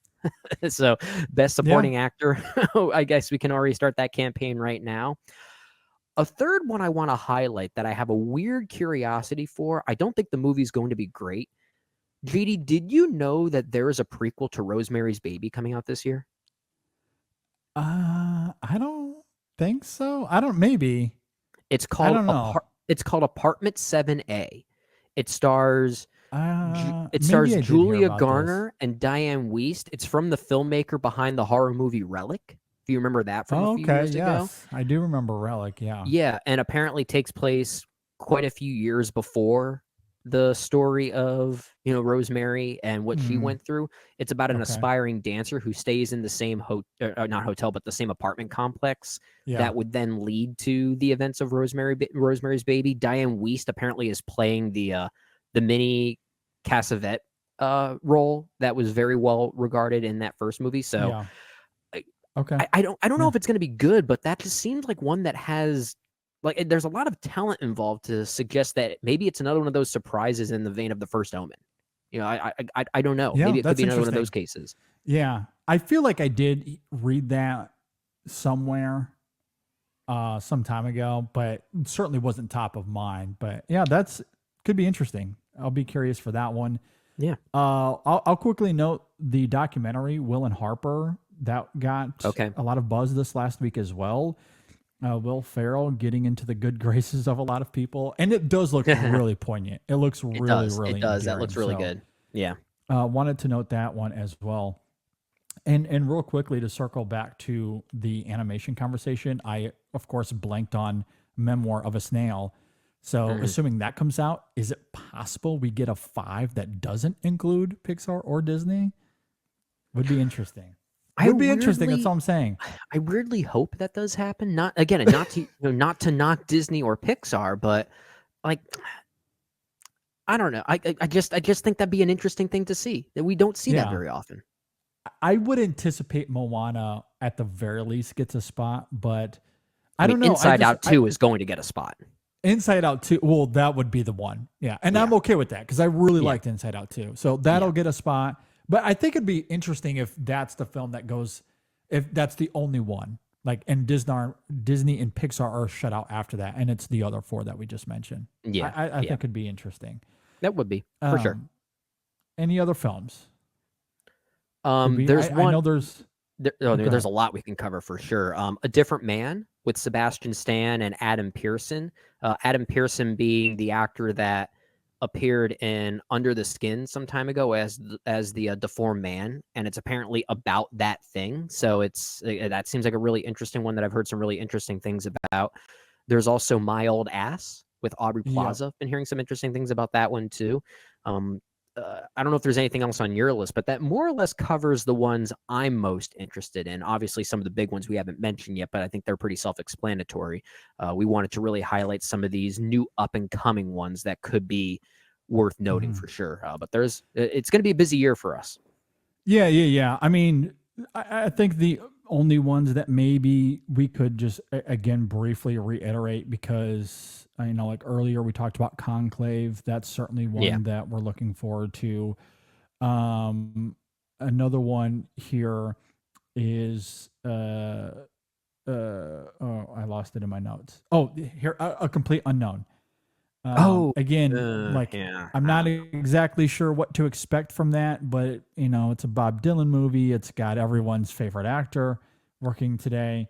So, best supporting actor. I guess we can already start that campaign right now. A third one I want to highlight that I have a weird curiosity for. I don't think the movie's going to be great. JD, did you know that there is a prequel to Rosemary's Baby coming out this year? I don't think so. Maybe. It's called don't know. It's called Apartment 7A. It stars Maybe I did hear Julia about Garner and Diane Wiest. It's from the filmmaker behind the horror movie Relic. If you remember that from a few years ago. Yes. I do remember Relic, yeah. Yeah, and apparently takes place quite a few years before the story of Rosemary and what she went through. It's about an Okay. aspiring dancer who stays in the same not hotel, but the same apartment complex Yeah. that would then lead to the events of Rosemary's Baby. Diane Wiest apparently is playing the mini Cassavet role that was very well regarded in that first movie. So Yeah. Okay. I don't know if it's going to be good, but that just seems like one that has there's a lot of talent involved to suggest that maybe it's another one of those surprises in the vein of the first Omen. I don't know. Yeah, Maybe it could that's be another one of interesting. those cases. Yeah. I feel like I did read that somewhere some time ago, but it certainly wasn't top of mind. But yeah, could be interesting. I'll be curious for that one. Yeah. I'll quickly note the documentary Will and Harper that got a lot of buzz this last week as well. Will Ferrell getting into the good graces of a lot of people, and it does look really poignant. It looks really It does. That looks really endearing. good. Yeah. Wanted to note that one as well. And real quickly to circle back to the animation conversation, I of course blanked on Memoir of a Snail. So assuming that comes out, is it possible we get a 5 that doesn't include Pixar or Disney? Would be interesting. Interesting. That's all I'm saying. I weirdly hope that does happen. Not again, not to not to knock Disney or Pixar, but like I don't know. I just think that'd be an interesting thing to see. That we don't see that very often. I would anticipate Moana at the very least gets a spot, but I don't know. Inside Out 2 is going to get a spot. Inside Out 2, well, that would be the one. Yeah. And I'm okay with that because I really liked Inside Out 2. So that'll get a spot. But I think it'd be interesting if that's the film that goes, if that's the only one. Like, and Disney and Pixar are shut out after that. And it's the other 4 that we just mentioned. Yeah. I think it'd be interesting. That would be, for sure. Any other films? There's one. I know there's a lot we can cover for sure. A Different Man with Sebastian Stan and Adam Pearson. Adam Pearson being the actor that appeared in Under the Skin some time ago as the deformed man, and it's apparently about that thing. So that seems like a really interesting one that I've heard some really interesting things about. There's also My Old Ass with Aubrey Plaza. Been hearing some interesting things about that one too. I don't know if there's anything else on your list, but that more or less covers the ones I'm most interested in. Obviously, some of the big ones we haven't mentioned yet, but I think they're pretty self-explanatory. We wanted to really highlight some of these new up-and-coming ones that could be worth noting for sure. But it's going to be a busy year for us. Yeah. I mean, I think the only ones that maybe we could just, again, briefly reiterate because... like earlier we talked about Conclave. That's certainly one that we're looking forward to. Another one here is I lost it in my notes. Oh, here A Complete Unknown. Again, I'm not exactly sure what to expect from that, but it's a Bob Dylan movie. It's got everyone's favorite actor working today.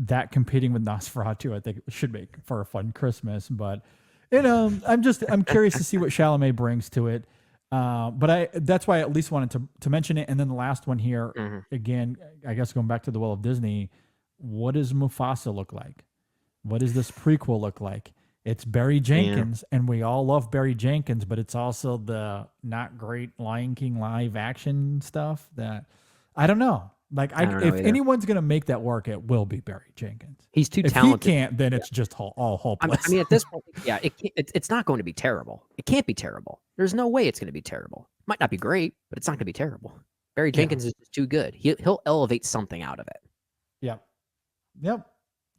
That competing with Nosferatu, I think should make for a fun Christmas. But I'm curious to see what Chalamet brings to it. But that's why I at least wanted to mention it. And then the last one here, again, I guess going back to the Will of Disney, what does Mufasa look like? What does this prequel look like? It's Barry Jenkins, and we all love Barry Jenkins, but it's also the not great Lion King live action stuff that I don't know. Like, if anyone's going to make that work, it will be Barry Jenkins. He's too talented. If he can't, then it's just all hopeless. I mean, at this point, it's not going to be terrible. It can't be terrible. There's no way it's going to be terrible. Might not be great, but it's not going to be terrible. Barry Jenkins is just too good. He'll elevate something out of it. Yep.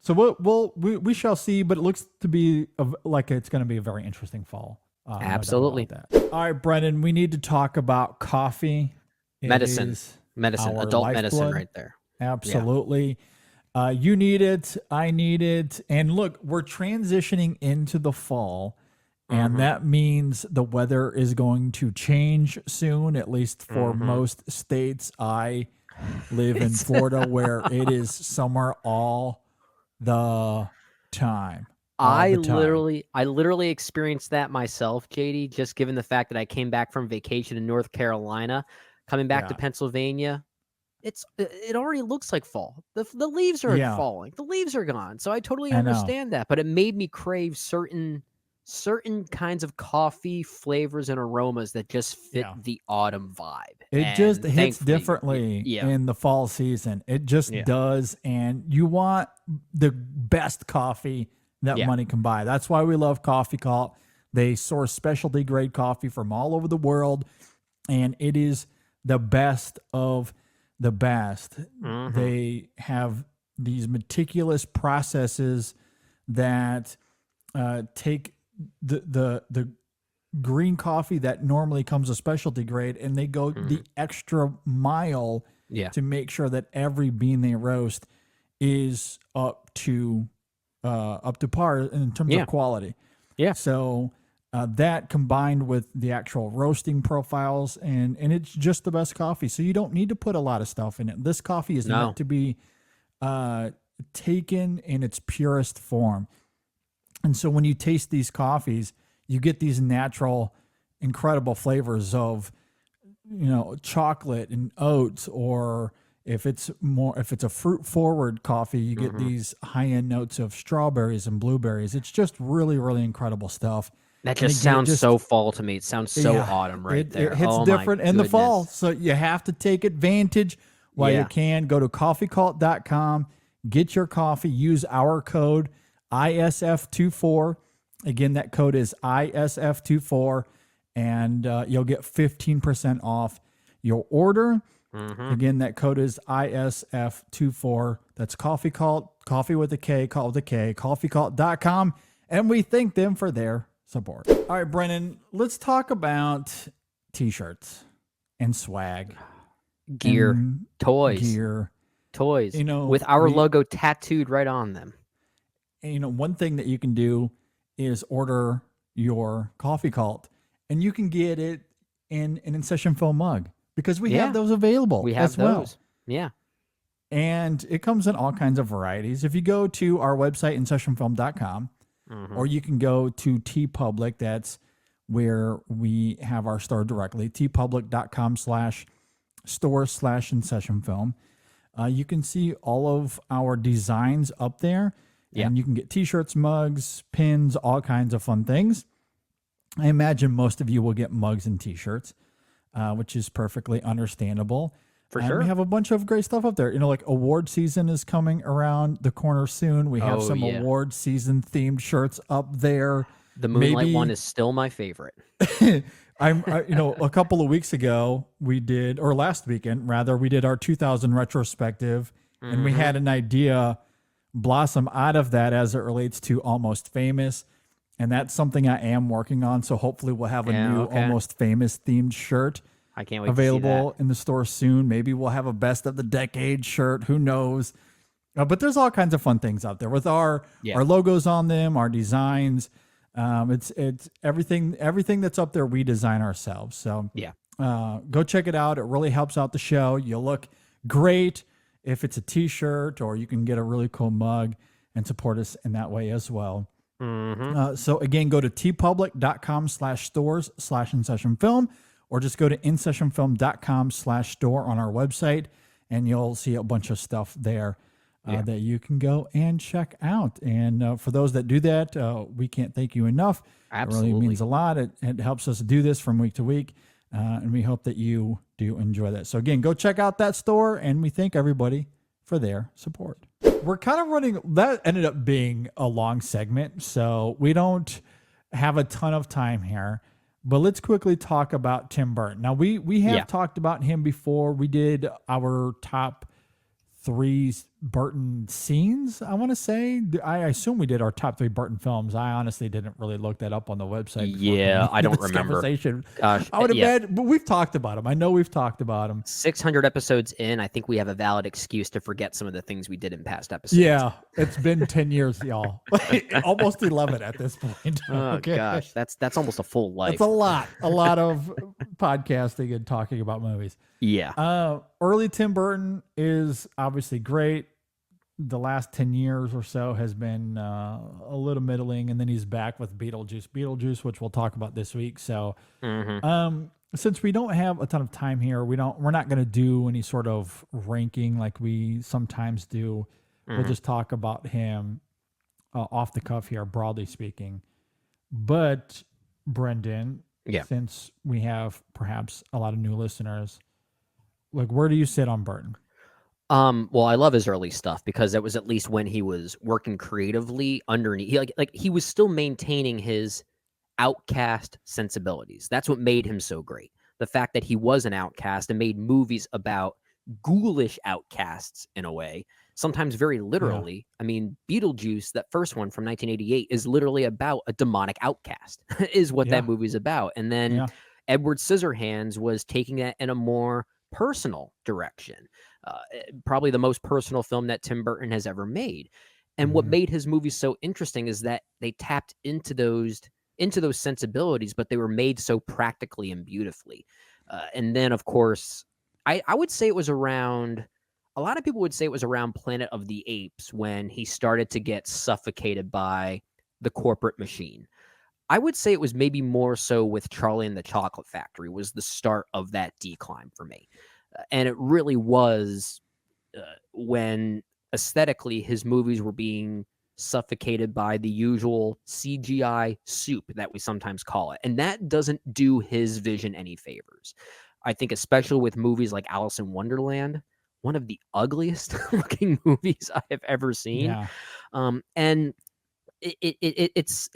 So we shall see, but it looks to be like it's going to be a very interesting fall. Absolutely. All right, Brennan, we need to talk about coffee. Medicine, adult medicine right there. Absolutely. You need it. I need it. And look, we're transitioning into the fall, and that means the weather is going to change soon, at least for most states. I live in Florida where it is summer all the time. I literally experienced that myself, JD, just given the fact that I came back from vacation in North Carolina. Coming back to Pennsylvania, it already looks like fall. The leaves are falling. The leaves are gone. So I totally understand that. But it made me crave certain certain kinds of coffee flavors and aromas that just fit Yeah. the autumn vibe. It just And hits thankfully, differently yeah. in the fall season. It just Yeah. does. And you want the best coffee that Yeah. money can buy. That's why we love Coffee Cult. They source specialty grade coffee from all over the world, and it is the best of the best. Mhm. They have these meticulous processes that take the green coffee that normally comes a specialty grade, and they go the extra mile Yeah. to make sure that every bean they roast is up to par in terms Yeah. of quality. Yeah. So that combined with the actual roasting profiles, and it's just the best coffee. So you don't need to put a lot of stuff in it. This coffee is No. meant to be taken in its purest form. And so when you taste these coffees, you get these natural, incredible flavors of, chocolate and oats, or if it's a fruit forward coffee, you get these high end notes of strawberries and blueberries. It's just really, really incredible stuff. That And just again, sounds so fall to me. It sounds so yeah, autumn right it there. hits Oh my different in the fall. goodness. So you have to take advantage while Yeah. you can. Go to coffeecult.com, get your coffee, use our code ISF24. Again, that code is ISF24, and you'll get 15% off your order. Again, that code is ISF24. That's Coffee Cult, coffee with a K, cult with a K, coffeecult.com. And we thank them for their support. All right, Brennan, let's talk about t-shirts and swag. Gear, and toys, Gear. toys, You with our we- logo tattooed right on them. And, one thing that you can do is order your Coffee Cult, and you can get it in an In-Session Film mug, because we Yeah. have those available We have as well. those. Yeah. And it comes in all kinds of varieties. If you go to our website, InSessionFilm.com, or you can go to TeePublic, that's where we have our store directly, teepublic.com/store/InSessionFilm. You can see all of our designs up there, and you can get t-shirts, mugs, pins, all kinds of fun things. I imagine most of you will get mugs and t-shirts, which is perfectly understandable. For And sure. we have a bunch of great stuff up there. Like award season is coming around the corner soon. We have Oh, some yeah. award season themed shirts up there. The Moonlight Maybe- one is still my favorite. A couple of weeks ago or last weekend rather, we did our 2000 retrospective, and we had an idea blossom out of that as it relates to Almost Famous. And that's something I am working on. So hopefully we'll have a Yeah, new okay. Almost Famous themed shirt I can't wait to see available in the store soon. Maybe we'll have a best of the decade shirt. Who knows? But there's all kinds of fun things out there with our logos on them, our designs. It's everything that's up there we design ourselves. So Yeah. go check it out. It really helps out the show. You'll look great if it's a t-shirt, or you can get a really cool mug and support us in that way as well. So again, go to teepublic.com/stores/InSessionFilm, or just go to InSessionFilm.com/store on our website, and you'll see a bunch of stuff there that you can go and check out. And for those that do that, we can't thank you enough. It Absolutely. really means a lot. It helps us do this from week to week, and we hope that you do enjoy that. So again, go check out that store, and we thank everybody for their support. We're kind of running, that ended up being a long segment, so we don't have a ton of time here, but let's quickly talk about Tim Burton. Now we have talked about him before. We did our top 3 Burton scenes, I want to say. I assume we did our top 3 Burton films. I honestly didn't really look that up on the website. before Yeah, coming I into don't this remember. conversation. Gosh, I would yeah. imagine, but we've talked about them. I know we've talked about them. 600 episodes in, I think we have a valid excuse to forget some of the things we did in past episodes. Yeah, it's been 10 years, y'all. Almost 11 at this point. Oh gosh, that's almost a full life. That's a lot of podcasting and talking about movies. Yeah. Early Tim Burton is obviously great. The last 10 years or so has been a little middling, and then he's back with Beetlejuice, which we'll talk about this week. So, since we don't have a ton of time here, we're not going to do any sort of ranking like we sometimes do. We'll just talk about him off the cuff here, broadly speaking. But Brendan, Yeah. since we have perhaps a lot of new listeners, like, where do you sit on Burton? Well, I love his early stuff because that was at least when he was working creatively underneath. He was still maintaining his outcast sensibilities. That's what made him so great. The fact that he was an outcast and made movies about ghoulish outcasts in a way, sometimes very literally. I mean, Beetlejuice, that first one from 1988, is literally about a demonic outcast, is what that movie's about. And then Edward Scissorhands was taking that in a more personal direction. Probably the most personal film that Tim Burton has ever made. And what made his movies so interesting is that they tapped into those sensibilities, but they were made so practically and beautifully. And then, of course, I would say it was around. A lot of people would say it was around Planet of the Apes when he started to get suffocated by the corporate machine. I would say it was maybe more so with Charlie and the Chocolate Factory was the start of that decline for me. And it really was when aesthetically his movies were being suffocated by the usual CGI soup that we sometimes call it. And that doesn't do his vision any favors. I think especially with movies like Alice in Wonderland, one of the ugliest looking movies I have ever seen. And it's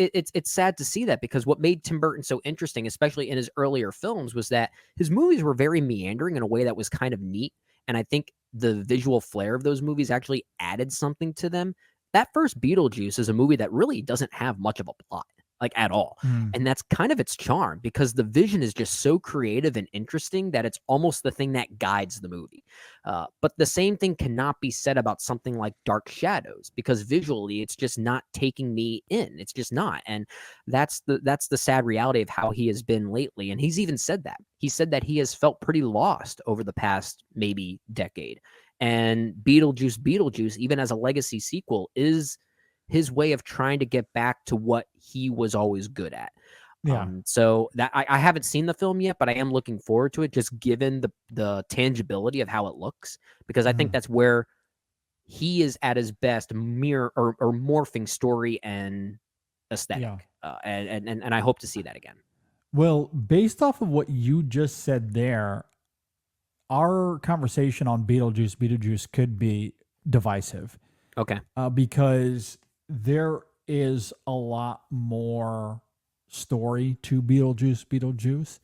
sad to see that, because what made Tim Burton so interesting, especially in his earlier films, was that his movies were very meandering in a way that was kind of neat. And I think the visual flair of those movies actually added something to them. That first Beetlejuice is a movie that really doesn't have much of a plot, like at all. And that's kind of its charm, because the vision is just so creative and interesting that it's almost the thing that guides the movie. But the same thing cannot be said about something like Dark Shadows, because visually it's just not taking me in. It's just not. And that's the sad reality of how he has been lately. And he's even said that. He said that he has felt pretty lost over the past maybe decade. And Beetlejuice, even as a legacy sequel, is his way of trying to get back to what he was always good at. So that I haven't seen the film yet, but I am looking forward to it, just given the tangibility of how it looks, because I think that's where he is at his best, mirror or morphing story and aesthetic. And I hope to see that again. Well, based off of what you just said there, our conversation on Beetlejuice could be divisive. Okay. Because there is a lot more story to Beetlejuice.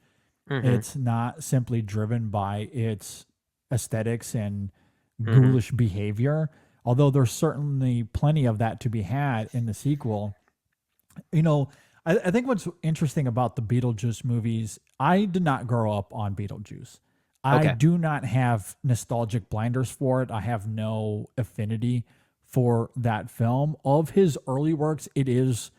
It's not simply driven by its aesthetics and ghoulish behavior, although there's certainly plenty of that to be had in the sequel. You know, I think what's interesting about the Beetlejuice movies, I did not grow up on Beetlejuice. I do not have nostalgic blinders for it. I have no affinity for that film. Of his early works, it is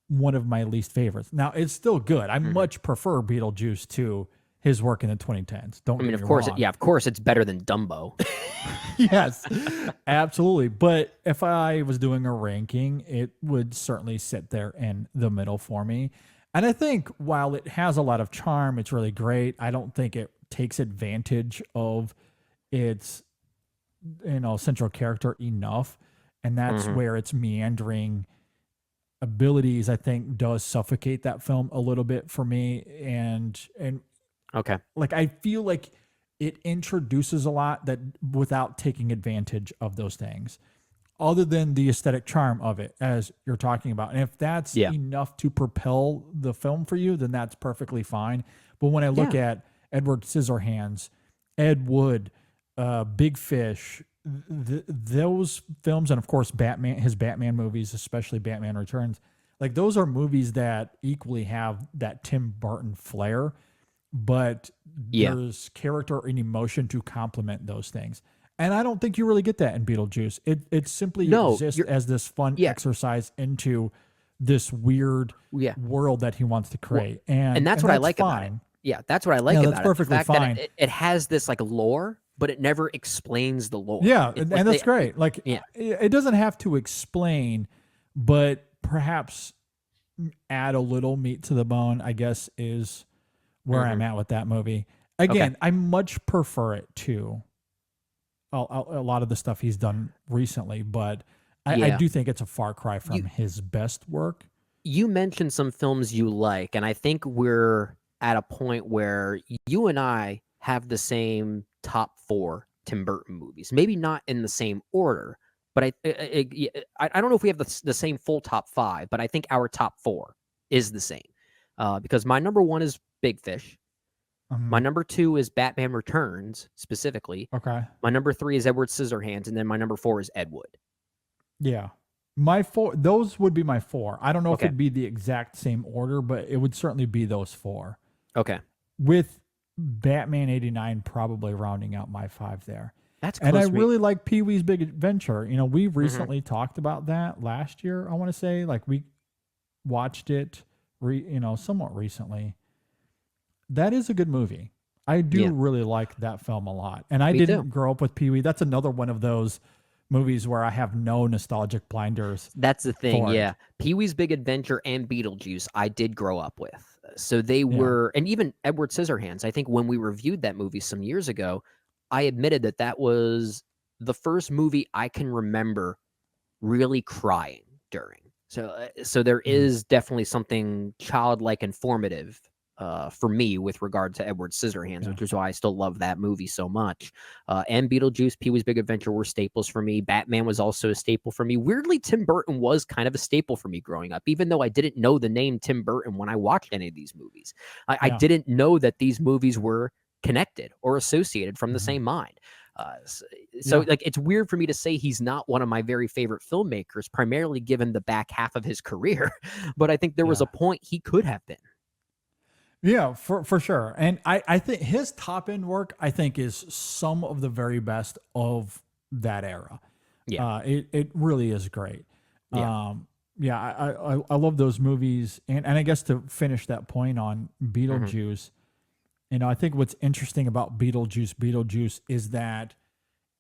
one of my least favorites. Now, it's still good. I much prefer Beetlejuice to his work in the 2010s. Of course, it's better than Dumbo. Yes, absolutely. But if I was doing a ranking, it would certainly sit there in the middle for me. And I think while it has a lot of charm, it's really great. I don't think it takes advantage of its, central character enough. And that's where its meandering abilities, I think, does suffocate that film a little bit for me. And like, I feel like it introduces a lot that without taking advantage of those things, other than the aesthetic charm of it, as you're talking about. And if that's enough to propel the film for you, then that's perfectly fine. But when I look at Edward Scissorhands, Ed Wood, Big Fish, those films, and of course his Batman movies, especially Batman Returns, like, those are movies that equally have that Tim Burton flair, but there's character and emotion to complement those things. And I don't think you really get that in Beetlejuice. It simply exists as this fun exercise into this weird world that he wants to create. And that's what I like about it. Yeah, that's what I like about that's perfectly it. The fact fine. that it has this like lore, but it never explains the lore. Yeah, and that's great. Like, it doesn't have to explain, but perhaps add a little meat to the bone, I guess, is where I'm at with that movie. Again, I much prefer it to a lot of the stuff he's done recently, but I do think it's a far cry from his best work. You mentioned some films you like, and I think we're at a point where you and I have the same top 4 Tim Burton movies. Maybe not in the same order, but I don't know if we have the same full top 5, but I think our top 4 is the same. Because my number 1 is Big Fish. My number 2 is Batman Returns, specifically. Okay. My number 3 is Edward Scissorhands, and then my number 4 is Ed Wood. Yeah. My 4, those would be my 4. I don't know if Okay. it'd be the exact same order, but it would certainly be those 4. Okay. With Batman 89 probably rounding out my 5 there. That's close And I to me. really like Pee-wee's Big Adventure. You know, we recently talked about that last year, I want to say. Like, we watched it, somewhat recently. That is a good movie. I do really like that film a lot. And I Me didn't too. grow up with Pee-wee. That's another one of those movies where I have no nostalgic blinders. That's the thing, for it. yeah. Pee-wee's Big Adventure and Beetlejuice, I did grow up with. So they were, and even Edward Scissorhands, I think when we reviewed that movie some years ago, I admitted that that was the first movie I can remember really crying during. So there is definitely something childlike and formative for me with regard to Edward Scissorhands, which is why I still love that movie so much. And Beetlejuice, Pee-wee's Big Adventure were staples for me. Batman was also a staple for me. Weirdly, Tim Burton was kind of a staple for me growing up, even though I didn't know the name Tim Burton when I watched any of these movies. I didn't know that these movies were connected or associated from the same mind. Like, it's weird for me to say he's not one of my very favorite filmmakers, primarily given the back half of his career. But I think there was a point he could have been. Yeah, for sure. And I think his top end work, I think, is some of the very best of that era. Yeah. It really is great. Yeah. I love those movies. And I guess to finish that point on Beetlejuice, I think what's interesting about Beetlejuice is that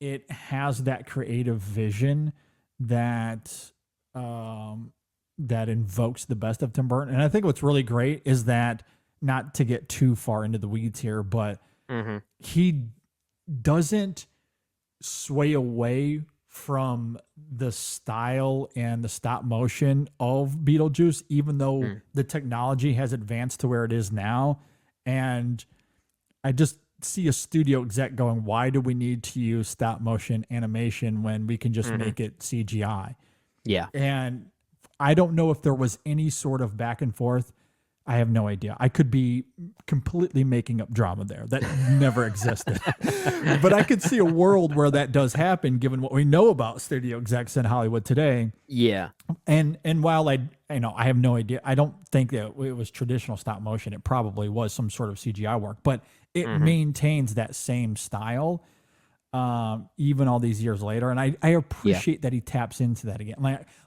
it has that creative vision that that invokes the best of Tim Burton. And I think what's really great is that, not to get too far into the weeds here, but he doesn't sway away from the style and the stop motion of Beetlejuice, even though the technology has advanced to where it is now. And I just see a studio exec going, why do we need to use stop motion animation when we can just make it CGI? Yeah. And I don't know if there was any sort of back and forth. I have no idea. I could be completely making up drama there that never existed. But I could see a world where that does happen, given what we know about studio execs in Hollywood today. Yeah. And while I have no idea. I don't think that it was traditional stop motion. It probably was some sort of CGI work, but it maintains that same style, even all these years later. And I appreciate that he taps into that again.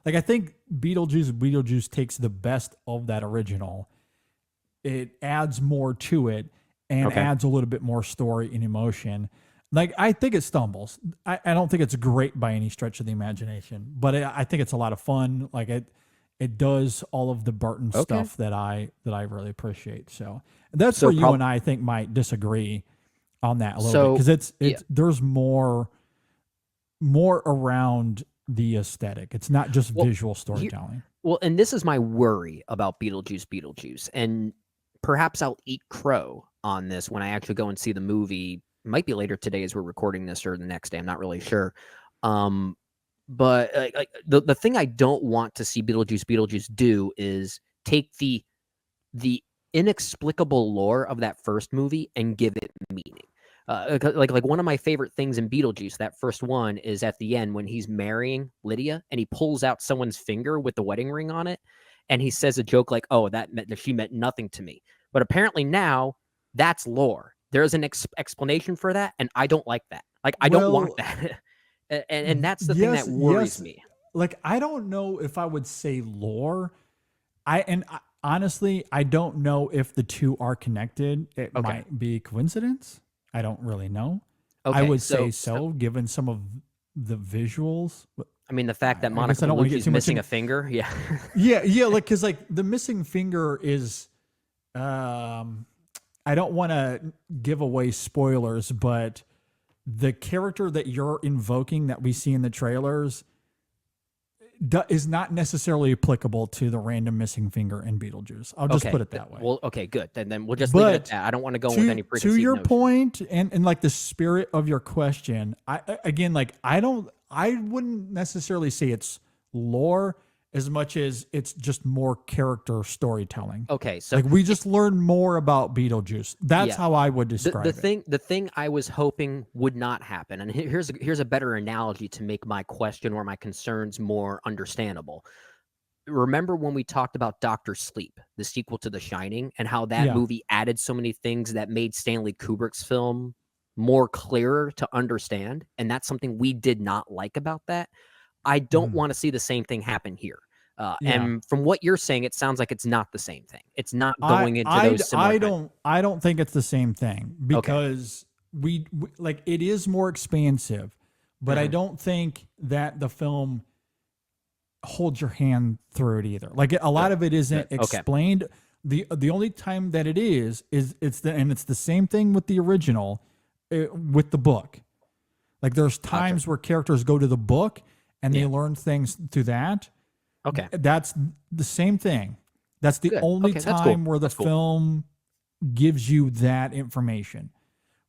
Like I think Beetlejuice takes the best of that original. It adds more to it and adds a little bit more story and emotion. Like, I think it stumbles. I don't think it's great by any stretch of the imagination, but I think it's a lot of fun. Like, it does all of the Burton stuff that I really appreciate. So that's where you and I think might disagree on that a little bit, because there's more around the aesthetic. It's not just visual storytelling. And this is my worry about Beetlejuice, and perhaps I'll eat crow on this when I actually go and see the movie. It might be later today as we're recording this, or the next day. I'm not really sure. But the thing I don't want to see Beetlejuice do is take the inexplicable lore of that first movie and give it meaning. Like one of my favorite things in Beetlejuice, that first one, is at the end when he's marrying Lydia and he pulls out someone's finger with the wedding ring on it, and he says a joke like, "Oh, that she meant nothing to me." But apparently now that's lore. There's an explanation for that, and I don't like that. Like, I don't want that. and that's the thing that worries me. Like, I don't know if I would say lore. Honestly, I don't know if the two are connected. It might be coincidence. I don't really know. I would say so, given some of the visuals. I mean, the fact that Monica Bellucci's missing a finger. Yeah. yeah. Like, cause like the missing finger is, I don't want to give away spoilers, but the character that you're invoking that we see in the trailers is not necessarily applicable to the random missing finger in Beetlejuice. I'll just put it that way. Well, okay, good. Then we'll just leave it at that. I don't want to go with any preconceived to your notions. point and like the spirit of your question. I wouldn't necessarily say it's lore as much as it's just more character storytelling. Okay, so like we just learn more about Beetlejuice. That's how I would describe it. The thing I was hoping would not happen, and here's a better analogy to make my question or my concerns more understandable. Remember when we talked about Dr. Sleep, the sequel to The Shining, and how that movie added so many things that made Stanley Kubrick's film more clearer to understand, and that's something we did not like about that. I don't want to see the same thing happen here. And from what you're saying, it sounds like it's not the same thing. It's not going into those similar I don't think it's the same thing because we like it is more expansive, but I don't think that the film holds your hand through it either. Like a lot of it isn't explained. The only time that it is it's the same thing with the original with the book. Like there's times where characters go to the book and they learn things through that. Okay. That's the same thing. That's the only time where the film gives you that information.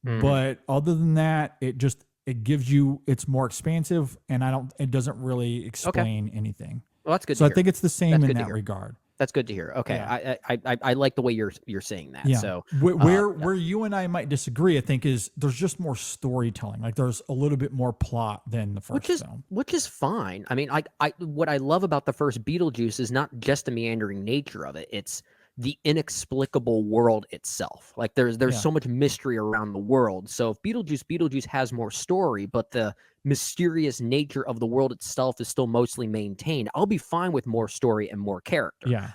But other than that, it gives you, it's more expansive and it doesn't really explain anything. Well, that's good. So I think it's the same in that regard. That's good to hear. Okay. Yeah. I like the way you're saying that. Yeah. So where you and I might disagree, I think, is there's just more storytelling. Like there's a little bit more plot than the first film. Which is fine. I mean, what I love about the first Beetlejuice is not just the meandering nature of it. It's the inexplicable world itself. Like there's so much mystery around the world. So if Beetlejuice has more story, but the mysterious nature of the world itself is still mostly maintained, I'll be fine with more story and more character. Yeah.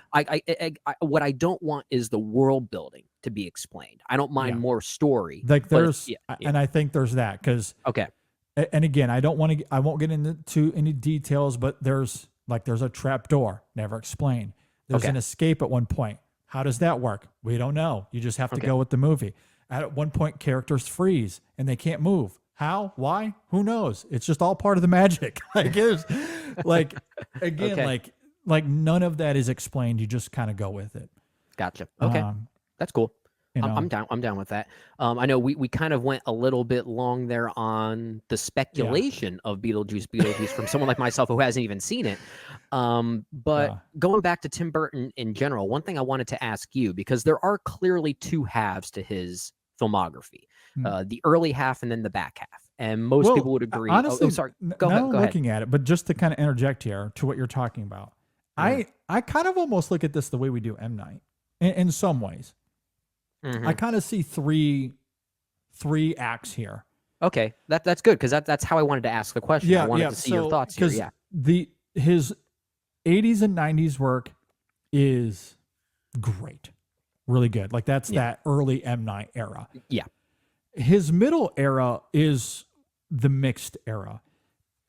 What I don't want is the world building to be explained. I don't mind more story. Like there's, and I think there's that because and again, I won't get into any details, but there's a trap door, never explained. There's an escape at one point. How does that work? We don't know. You just have to go with the movie. At one point, characters freeze and they can't move. How? Why? Who knows? It's just all part of the magic. Like it's like again, like none of that is explained. You just kind of go with it. Gotcha. Okay, that's cool. I'm down with that. I know we kind of went a little bit long there on the speculation of Beetlejuice from someone like myself who hasn't even seen it. But going back to Tim Burton in general, one thing I wanted to ask you, because there are clearly two halves to his filmography, the early half and then the back half. And most people would agree. Honestly, sorry. Go ahead. Looking at it, but just to kind of interject here to what you're talking about, I kind of almost look at this the way we do M. Night in some ways. I kind of see three acts here. Okay, that's good because that's how I wanted to ask the question. I wanted to see your thoughts here. Yeah, his 80s and 90s work is great, really good. Like that's that early M. Night era. Yeah, his middle era is the mixed era.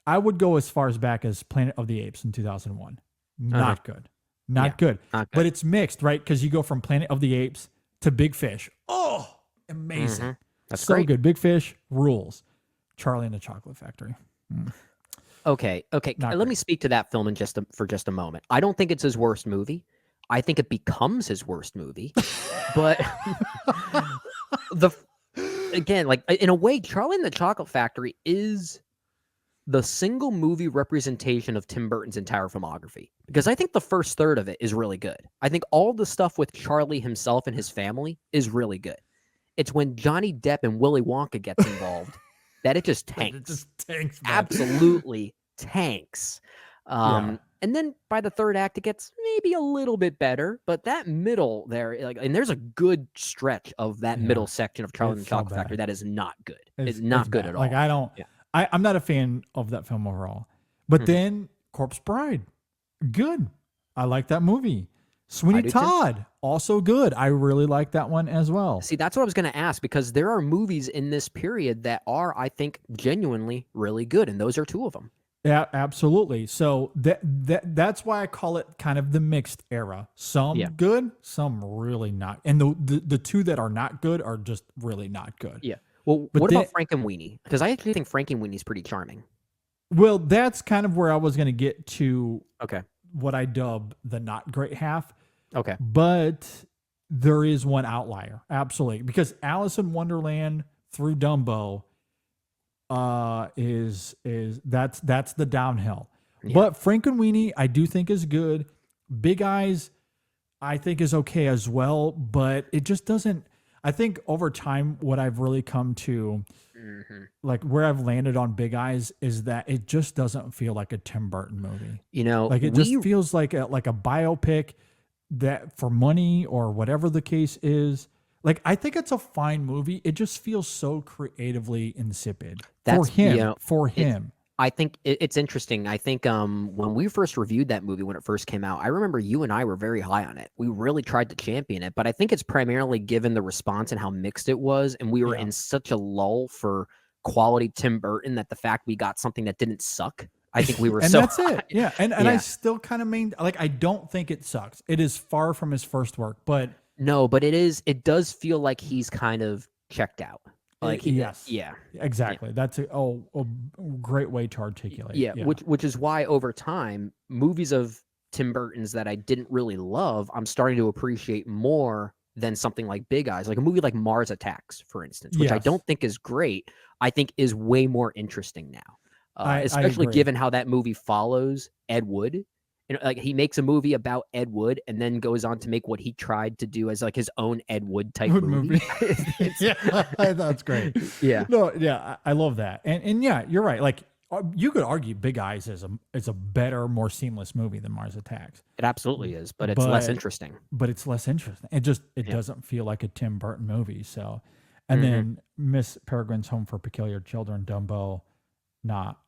I would go as far as back as Planet of the Apes in 2001. Not good, not good. But it's mixed, right? Because you go from Planet of the Apes to Big Fish. Oh, amazing. That's so great. Good. Big Fish rules. Charlie and the Chocolate Factory. Okay. Let me speak to that film for just a moment. I don't think it's his worst movie. I think it becomes his worst movie. But again, like in a way, Charlie and the Chocolate Factory is the single movie representation of Tim Burton's entire filmography. Because I think the first third of it is really good. I think all the stuff with Charlie himself and his family is really good. It's when Johnny Depp and Willy Wonka gets involved that it just tanks. It just tanks, man. Absolutely tanks. And then by the third act, it gets maybe a little bit better. But that middle there, and there's a good stretch of that middle section of Charlie and the Chocolate Factory that is not good. It's not good at all. Like I don't. Yeah. I'm not a fan of that film overall. But then Corpse Bride, good. I like that movie. Sweeney Todd, also good. I really like that one as well. See, that's what I was going to ask, because there are movies in this period that are, I think, genuinely really good, and those are two of them. Yeah, absolutely. So that's why I call it kind of the mixed era. Some good, some really not. And the two that are not good are just really not good. Yeah. Well, what about Frankenweenie? Because I actually think Frankenweenie's pretty charming. Well, that's kind of where I was going to get to Okay. what I dub the not great half. Okay. But there is one outlier, absolutely, because Alice in Wonderland through Dumbo is that's the downhill. Yeah. But Frankenweenie I do think is good. Big Eyes I think is okay as well, but it just doesn't. I think over time, what I've really come to, like where I've landed on Big Eyes, is that it just doesn't feel like a Tim Burton movie. You know, Like it just feels like a biopic that for money or whatever the case is. Like I think it's a fine movie. It just feels so creatively insipid for him. For him. I think it's interesting. I think when we first reviewed that movie when it first came out, I remember you and I were very high on it. We really tried to champion it, but I think it's primarily given the response and how mixed it was, and we were in such a lull for quality Tim Burton that the fact we got something that didn't suck. I think we were and so that's high. it. Yeah, and I still kind of I don't think it sucks. It is far from his first work, but no, but it does feel like he's kind of checked out. Like yes, yeah, exactly. Yeah. That's a great way to articulate. Yeah, which is why over time, movies of Tim Burton's that I didn't really love, I'm starting to appreciate more than something like Big Eyes, like a movie like Mars Attacks, for instance, which I don't think is great. I think is way more interesting now, especially given how that movie follows Ed Wood. You know, like he makes a movie about Ed Wood and then goes on to make what he tried to do as like his own Ed Wood type movie. Yeah, that's great. Yeah. No, yeah, I love that. And yeah, you're right. Like you could argue Big Eyes is a better, more seamless movie than Mars Attacks. It absolutely is, but it's less interesting. But it's less interesting. It doesn't feel like a Tim Burton movie. So, and then Miss Peregrine's Home for Peculiar Children, Dumbo, not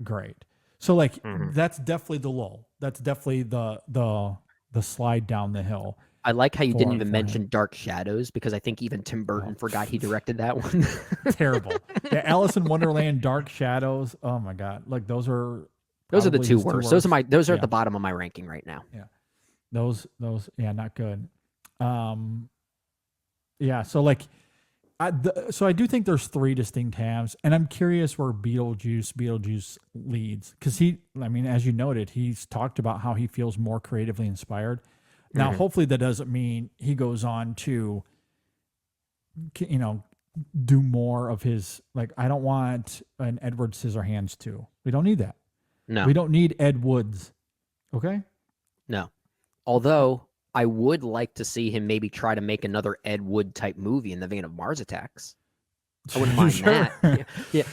great. So like that's definitely the lull. That's definitely the slide down the hill. I like how you didn't even mention Dark Shadows because I think even Tim Burton forgot he directed that one. Terrible. Yeah, Alice in Wonderland, Dark Shadows. Oh my God. Like those are the two worst. Those are at the bottom of my ranking right now. Yeah. Those not good. Yeah, so like so I do think there's three distinct halves, and I'm curious where Beetlejuice leads, because as you noted, he's talked about how he feels more creatively inspired. Now, hopefully that doesn't mean he goes on to, do more of his, like, I don't want an Edward Scissorhands 2. We don't need that. No. We don't need Ed Woods. Okay? No. Although I would like to see him maybe try to make another Ed Wood type movie in the vein of Mars Attacks. I wouldn't mind that. Yeah.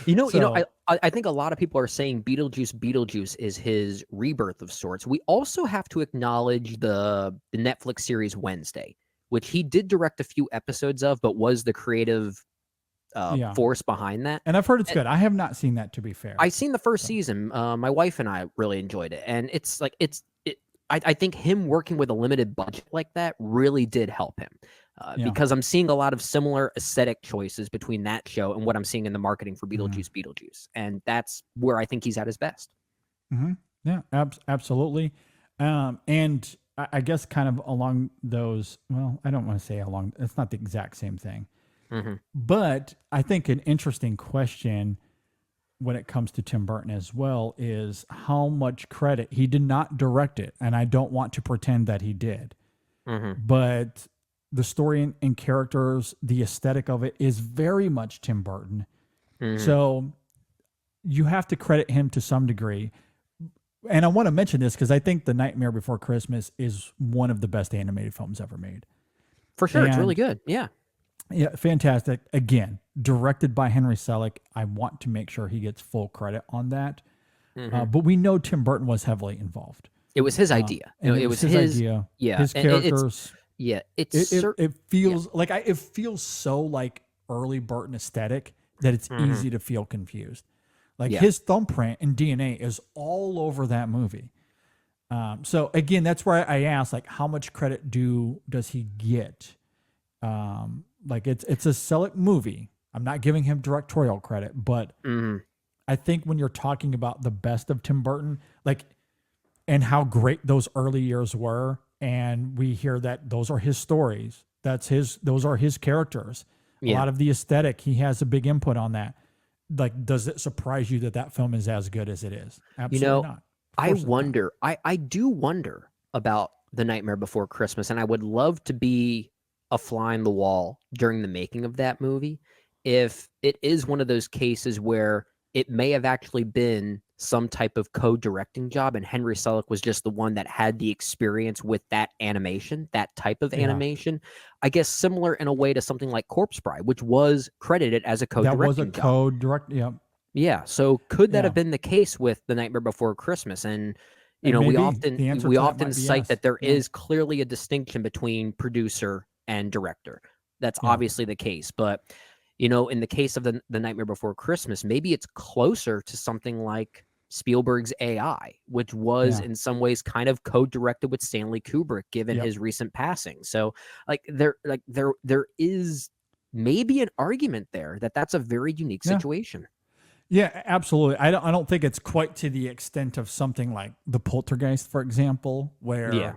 I think a lot of people are saying Beetlejuice is his rebirth of sorts. We also have to acknowledge the Netflix series Wednesday, which he did direct a few episodes of, but was the creative force behind that. And I've heard it's good. I have not seen that, to be fair. I've seen the first season. My wife and I really enjoyed it, and I think him working with a limited budget like that really did help him. Because I'm seeing a lot of similar aesthetic choices between that show and what I'm seeing in the marketing for Beetlejuice. And that's where I think he's at his best. Mm-hmm. Yeah, absolutely. And I guess kind of along those, well, I don't want to say along, it's not the exact same thing. But I think an interesting question when it comes to Tim Burton as well is how much credit he did not direct it. And I don't want to pretend that he did, but the story and characters, the aesthetic of it is very much Tim Burton. So you have to credit him to some degree. And I want to mention this because I think The Nightmare Before Christmas is one of the best animated films ever made. For sure. It's really good. Yeah. Yeah. Fantastic. Again, directed by Henry Selick. I want to make sure he gets full credit on that. But we know Tim Burton was heavily involved. It was his idea. It was his idea. Yeah. His characters. It feels like it feels so like early Burton aesthetic that it's easy to feel confused. Like his thumbprint and DNA is all over that movie. So again, that's where I asked, like, how much credit does he get? Like it's a Selick movie. I'm not giving him directorial credit, but I think when you're talking about the best of Tim Burton, like, and how great those early years were, and we hear that those are his stories. Those are his characters. A lot of the aesthetic, he has a big input on that. like, does it surprise you that that film is as good as it is? Absolutely know, not. Of I course it's not. wonder, I do wonder about The Nightmare Before Christmas, and I would love to be a fly on the wall during the making of that movie if it is one of those cases where it may have actually been some type of co-directing job, and Henry Selick was just the one that had the experience with that animation, that type of Yeah. animation. I guess similar in a way to something like Corpse Bride, which was credited as a That was a co-directing job. co-direct. Yeah. Yeah, so could that Yeah. have been the case with The Nightmare Before Christmas? And And we maybe the often answer to that often might be cite yes. that there Yeah. is clearly a distinction between producer and director. That's Yeah. obviously the case, but in the case of the Nightmare Before Christmas, maybe it's closer to something like Spielberg's AI, which was Yeah. in some ways kind of co-directed with Stanley Kubrick, given Yep. his recent passing. So, there is maybe an argument there that that's a very unique Yeah. situation. Yeah, absolutely. I don't think it's quite to the extent of something like The Poltergeist, for example, where Yeah.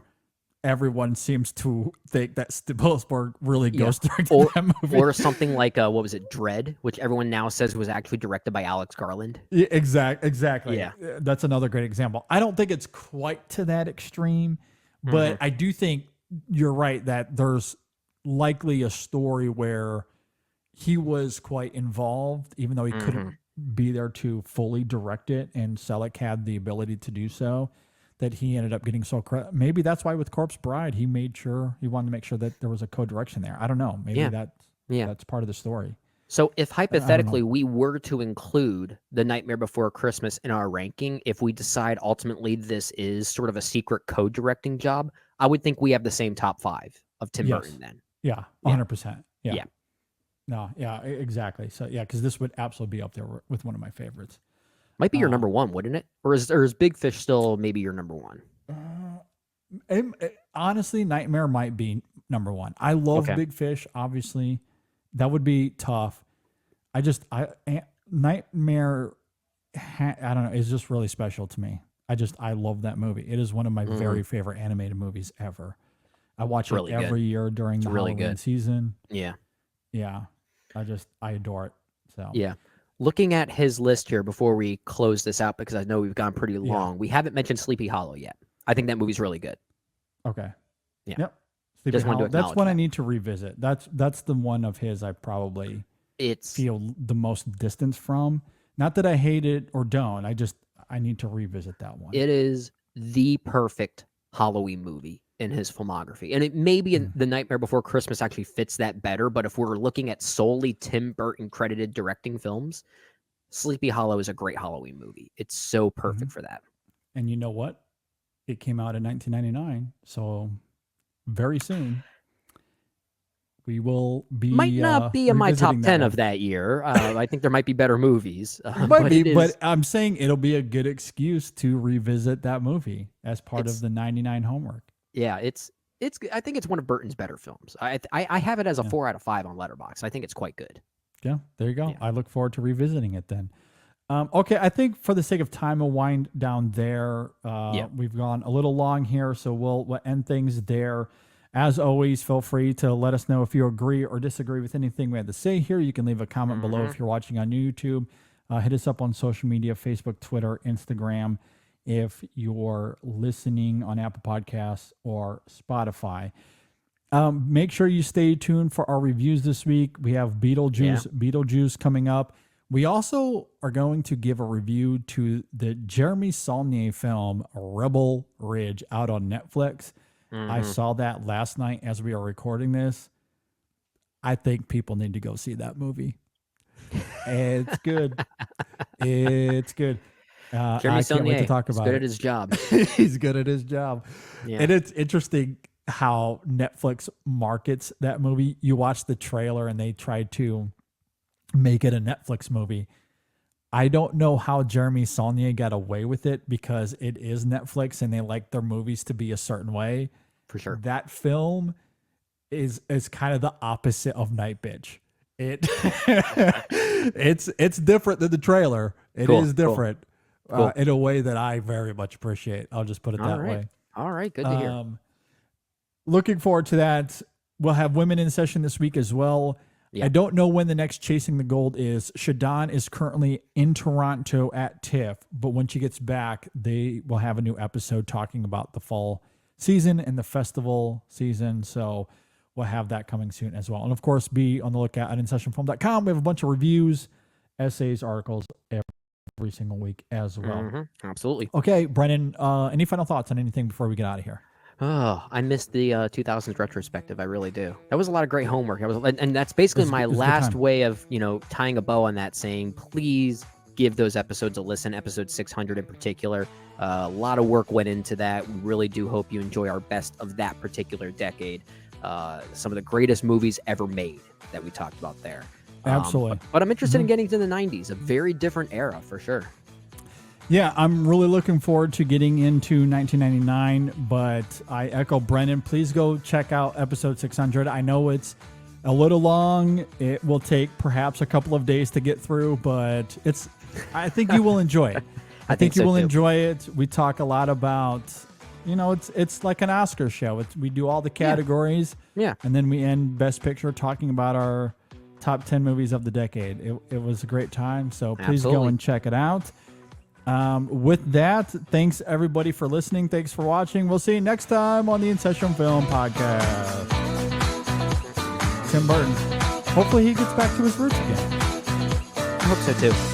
everyone seems to think that Spielberg really Yeah. ghost directed Or that movie. or something like what was it, Dread, which everyone now says was actually directed by Alex Garland. Yeah, exactly. Yeah. That's another great example. I don't think it's quite to that extreme, but I do think you're right that there's likely a story where he was quite involved, even though he couldn't be there to fully direct it, and Selick had the ability to do so, that he ended up getting so maybe that's why with Corpse Bride he wanted to make sure that there was a co-direction there. I don't know. Maybe Yeah. that's part of the story. So if hypothetically we were to include The Nightmare Before Christmas in our ranking, if we decide ultimately this is sort of a secret co-directing job, I would think we have the same top 5 of Tim Yes. Burton then. Yeah, Yeah. 100%. Yeah. Yeah. No, yeah, exactly. So yeah, because this would absolutely be up there with one of my favorites. Might be your number 1, wouldn't it? Or is Big Fish still maybe your number 1? Honestly, Nightmare might be number 1. I love Okay. Big Fish. Obviously, that would be tough. Nightmare. I don't know. It's just really special to me. I love that movie. It is one of my very favorite animated movies ever. I watch Really it every year during the really Halloween good. season. Yeah. Yeah, I adore it. So Yeah. Looking at his list here before we close this out, because I know we've gone pretty long, we haven't mentioned Sleepy Hollow yet. I think that movie's really good. Okay. Yeah. Yep. Sleepy Just wanted to Hollow. That's acknowledge one I that. need to revisit. That's the one of his I probably It's feel the most distance from. Not that I hate it or don't. I need to revisit that one. It is the perfect Halloween movie in his filmography. And it maybe in The Nightmare Before Christmas actually fits that better, but if we're looking at solely Tim Burton credited directing films, Sleepy Hollow is a great Halloween movie. It's so perfect for that. And you know what? It came out in 1999, so very soon we will be Might not be in my top revisiting 10 one. of that year. I think there might be better movies. It might be, it is- but I'm saying it'll be a good excuse to revisit that movie as part It's- of the 99 homework. yeah, it's. I think it's one of Burton's better films. I have it as a 4 out of 5 on Letterboxd. I think it's quite good. Yeah, there you go. Yeah. I look forward to revisiting it then. Okay, I think for the sake of time, we'll wind down there. We've gone a little long here, so we'll end things there. As always, feel free to let us know if you agree or disagree with anything we had to say here. You can leave a comment below if you're watching on YouTube. Hit us up on social media, Facebook, Twitter, Instagram, if you're listening on Apple Podcasts or Spotify. Make sure you stay tuned for our reviews this week. We have Beetlejuice coming up. We also are going to give a review to the Jeremy Saulnier film Rebel Ridge out on Netflix. I saw that last night as we are recording this. I think people need to go see that movie. It's good. It's good. Jeremy I can't wait Saulnier to talk is about good it. at his job. He's good at his job. Yeah. And it's interesting how Netflix markets that movie. You watch the trailer and they tried to make it a Netflix movie. I don't know how Jeremy Saulnier got away with it because it is Netflix and they like their movies to be a certain way. For sure. That film is kind of the opposite of Night Bitch. It it's different than the trailer. It is Cool, different cool. in a way that I very much appreciate. I'll just put it that All right. way. All right. Good to hear. Looking forward to that. We'll have women in session this week as well. Yeah. I don't know when the next Chasing the Gold is. Shadon is currently in Toronto at TIFF, but when she gets back, they will have a new episode talking about the fall season and the festival season. So we'll have that coming soon as well. And of course, be on the lookout at InSessionFilm.com. We have a bunch of reviews, essays, articles every single week as well. Absolutely. Okay, Brennan, any final thoughts on anything before we get out of here? Oh, I missed the 2000s retrospective. I really do. That was a lot of great homework. And that's basically my last way of, tying a bow on that, saying, please give those episodes a listen, episode 600 in particular. A lot of work went into that. We really do hope you enjoy our best of that particular decade. Some of the greatest movies ever made that we talked about there. Absolutely. But I'm interested in getting to the 90s, a very different era for sure. Yeah, I'm really looking forward to getting into 1999, but I echo Brennan. Please go check out episode 600. I know it's a little long. It will take perhaps a couple of days to get through, but I think you will enjoy it. I think you will enjoy it. We talk a lot about, it's like an Oscar show. We do all the categories, and then we end Best Picture talking about our top 10 movies of the decade. It was a great time, so please go and check it out. With that, thanks everybody for listening. Thanks for watching. We'll see you next time on the In Session Film Podcast. Tim Burton. Hopefully he gets back to his roots again. I hope so too.